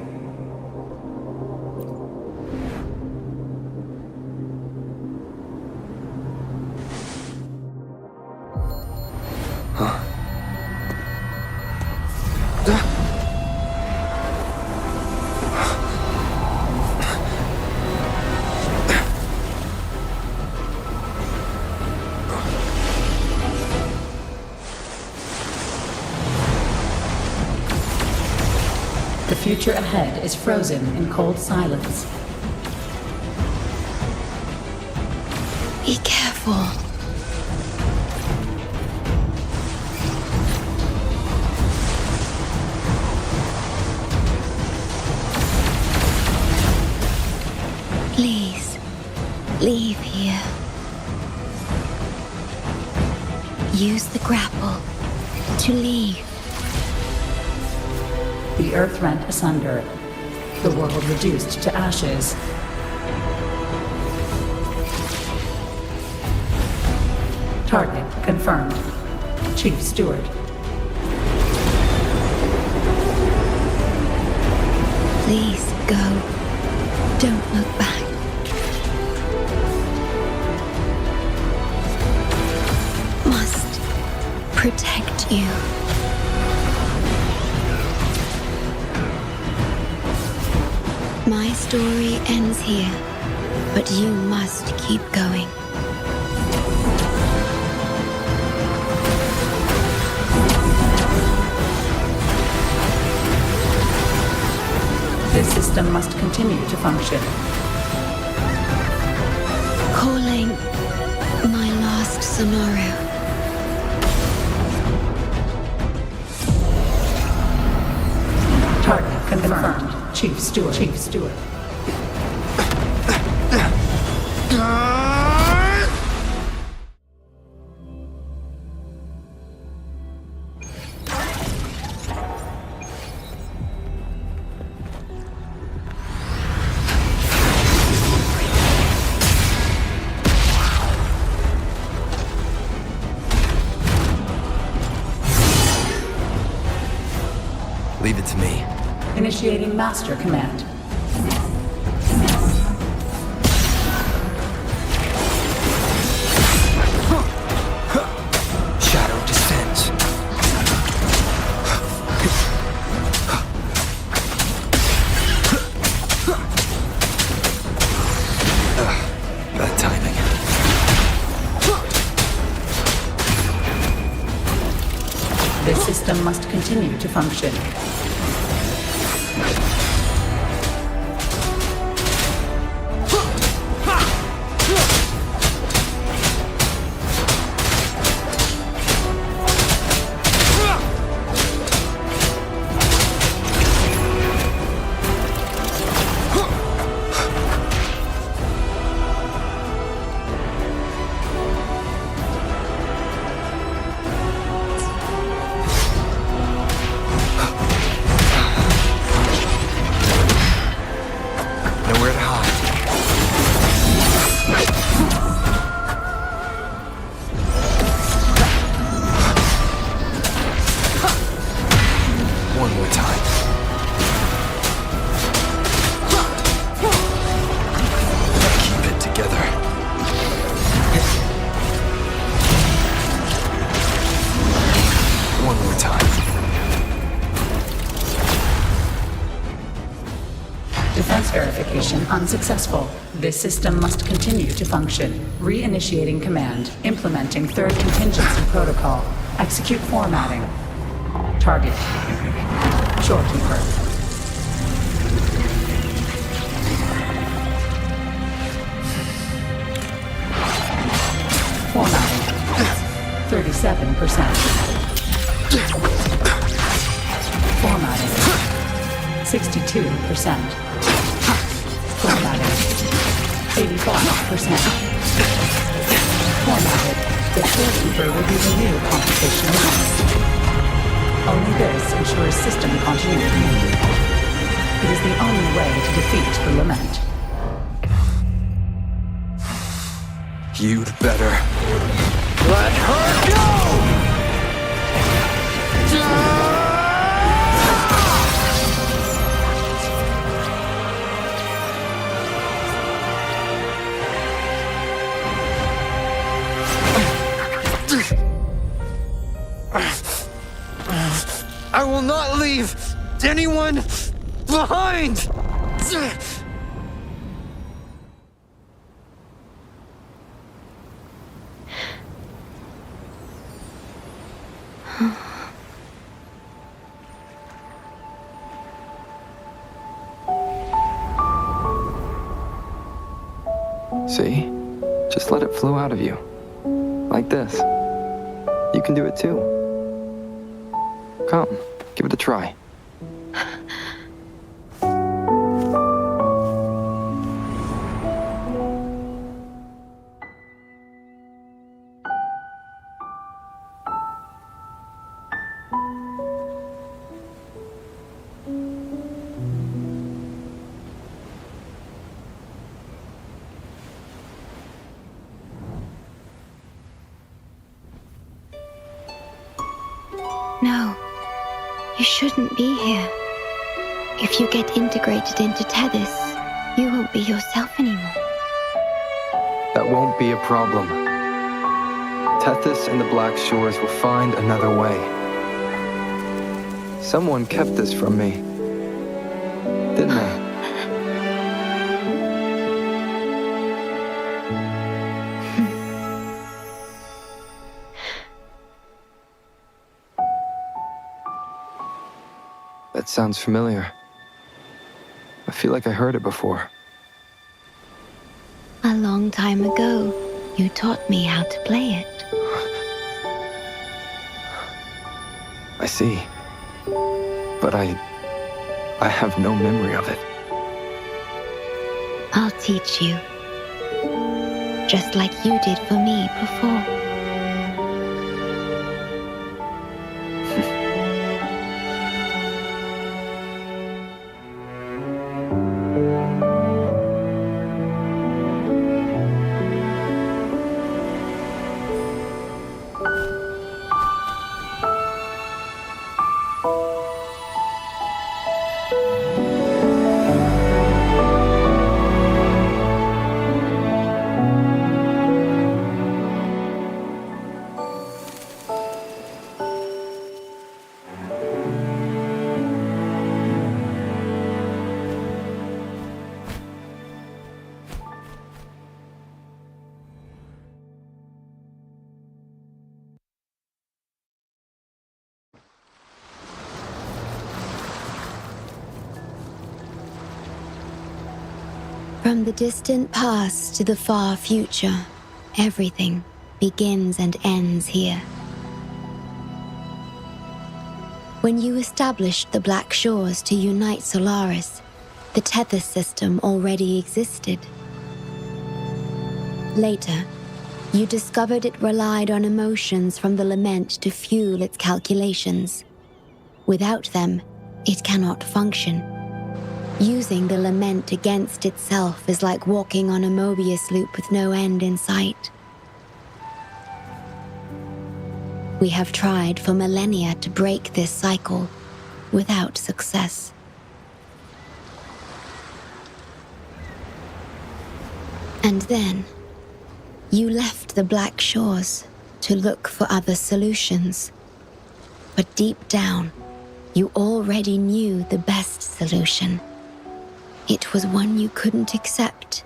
The future ahead is frozen in cold silence. Be careful. Please, leave here. Use the grapple to leave. The earth rent asunder. The world reduced to ashes. Target confirmed. Chief Steward. Please go. Don't look back. Must protect you. My story ends here, but you must keep going. This system must continue to function. Calling my last Sonoro. Target confirmed. Chief Steward. Chief Steward. Leave it to me. Initiating Master Command. Shadow descends. Bad timing. This system must continue to function. unsuccessful. This system must continue to function. Reinitiating command. Implementing third contingency protocol. Execute formatting. Target. Shorekeeper. Formatting. 37%. Formatting. 62%. Formatted. 85%. Formatted. The Shorekeeper will be the new computational unit. Only this ensures system continuity. It is the only way to defeat the Lament. You'd better. Let her go! I will not leave anyone behind! See? Just let it flow out of you. Like this. You can do it too. Come, give it a try. No, you shouldn't be here. If you get integrated into Tethys, you won't be yourself anymore. That won't be a problem. Tethys and the Black Shores will find another way. Someone kept this from me, didn't they? That sounds familiar. I feel like I heard it before. A long time ago, you taught me how to play it. I see. But I have no memory of it. I'll teach you. Just like you did for me before. From the distant past to the far future, everything begins and ends here. When you established the Black Shores to unite Solaris, the Tethys system already existed. Later, you discovered it relied on emotions from the Lament to fuel its calculations. Without them, it cannot function. Using the Lament against itself is like walking on a Mobius loop with no end in sight. We have tried for millennia to break this cycle, without success. And then, you left the Black Shores to look for other solutions. But deep down, you already knew the best solution. it was one you couldn't accept.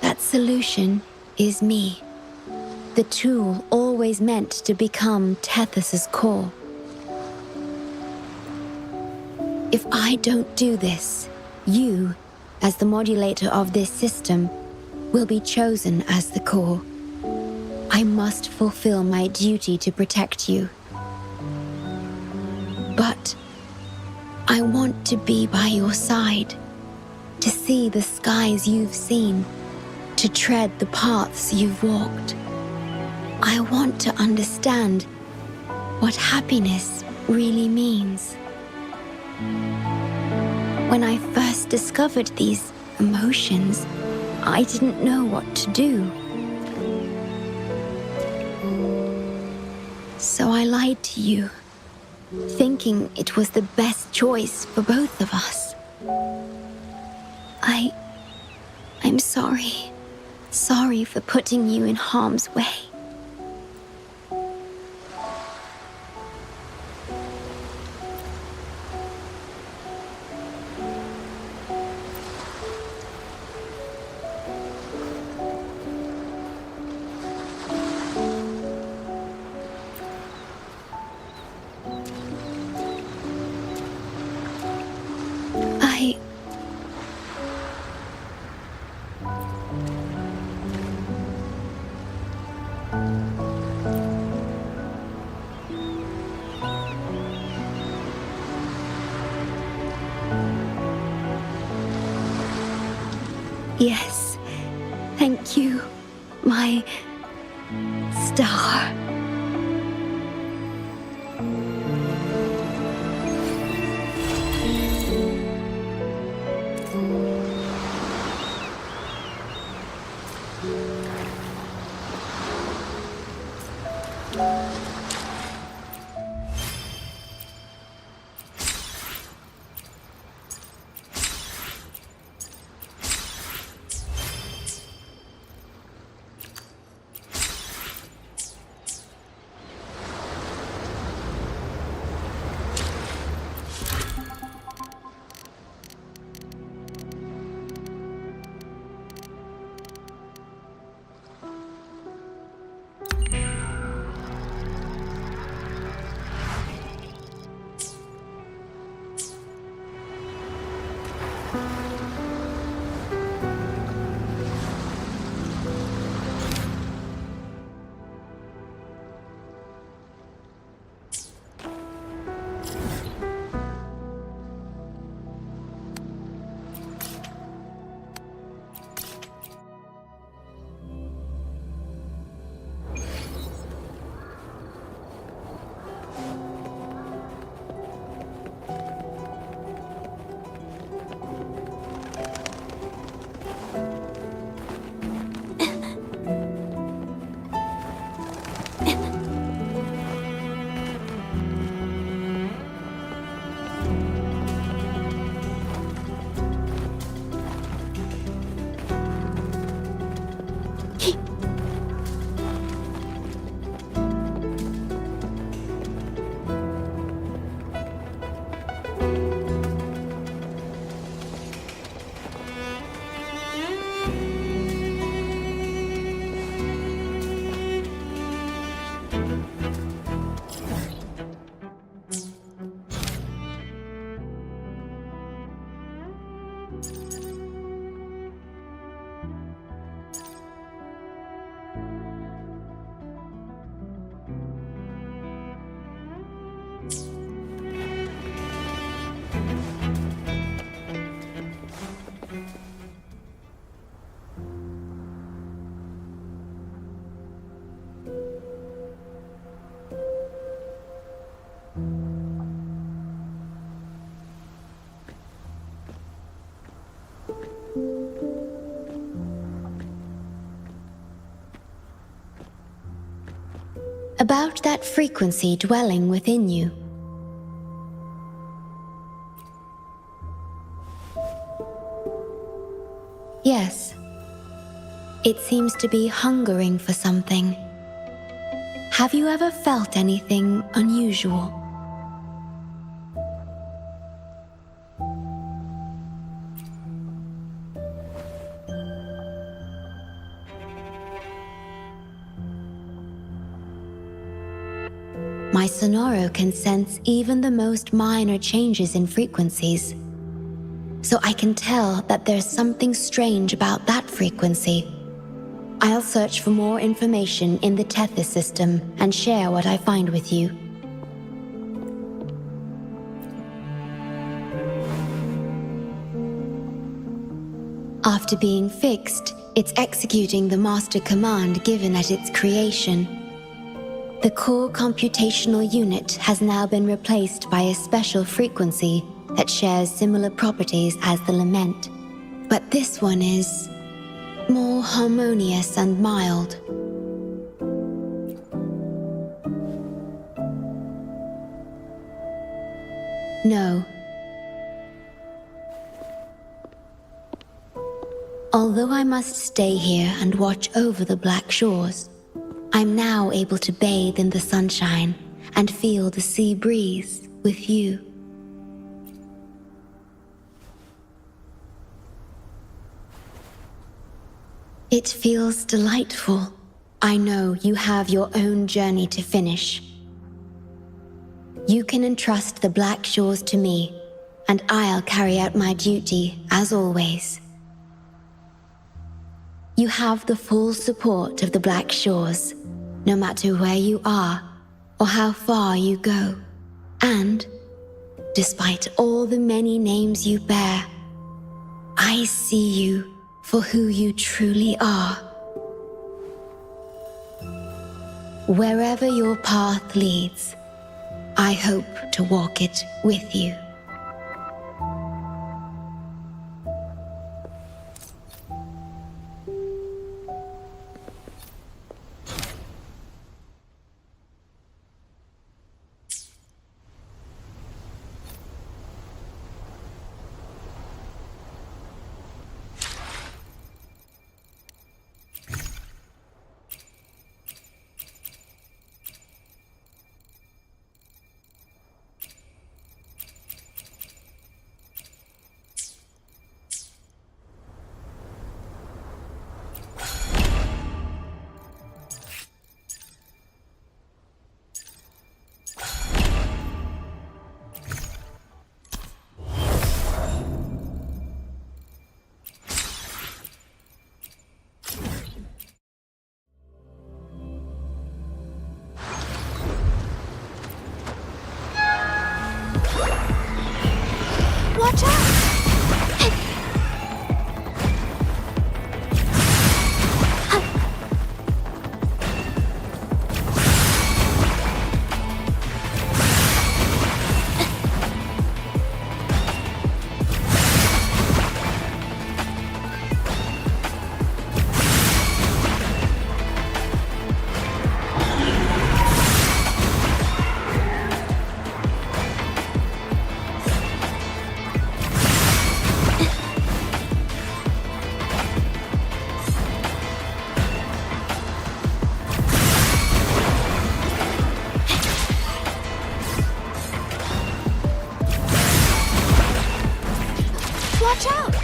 That solution is me. The tool always meant to become Tethys' core. If I don't do this, you, as the modulator of this system, will be chosen as the core. I must fulfill my duty to protect you. But I want to be by your side, to see the skies you've seen, to tread the paths you've walked. I want to understand what happiness really means. When I first discovered these emotions, I didn't know what to do. So I lied to you, thinking it was the best choice for both of us. I'm sorry. Sorry for putting you in harm's way. Yes, thank you, my star. About that frequency dwelling within you. Yes. It seems to be hungering for something. Have you ever felt anything unusual? My sonoro can sense even the most minor changes in frequencies. So I can tell that there's something strange about that frequency. I'll search for more information in the Tethys system and share what I find with you. After being fixed, it's executing the master command given at its creation. The core computational unit has now been replaced by a special frequency that shares similar properties as the lament. But this one is more harmonious and mild. No. Although I must stay here and watch over the Black Shores, I'm now able to bathe in the sunshine and feel the sea breeze with you. It feels delightful. I know you have your own journey to finish. You can entrust the Black Shores to me, and I'll carry out my duty as always. You have the full support of the Black Shores, no matter where you are or how far you go. And, despite all the many names you bear, I see you for who you truly are. Wherever your path leads, I hope to walk it with you. Watch out! Watch out!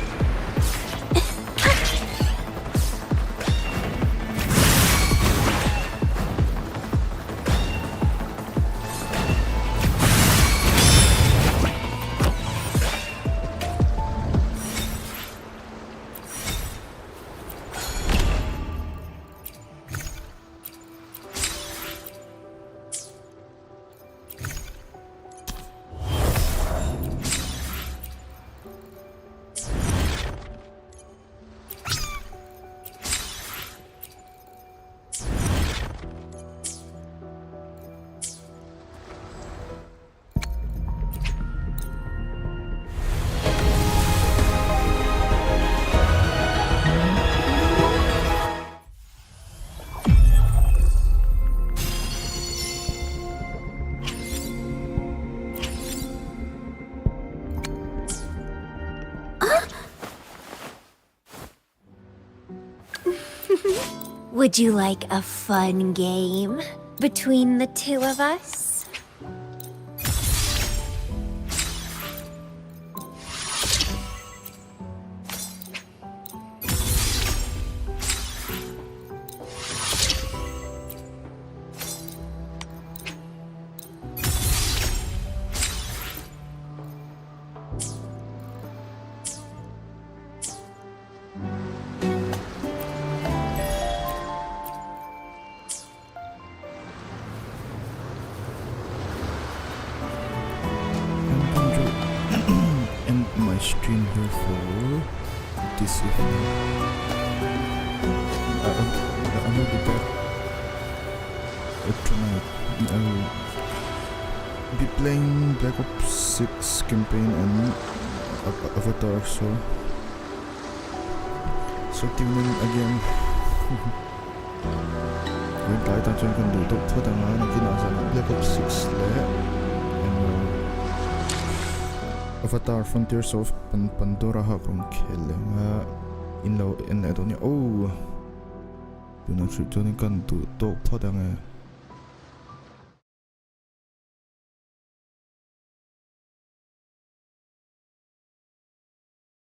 Would you like a fun game between the two of us? I'll be playing Black Ops 6 campaign and Avatar, so tune in again. When tayo tayo kan duduk po tanga na kinasa ng Black Ops 6 le and Avatar Frontiers of Pandora ha kung kele nga inlaw ito niya. Oh, doon ang shoot kan duduk po tanga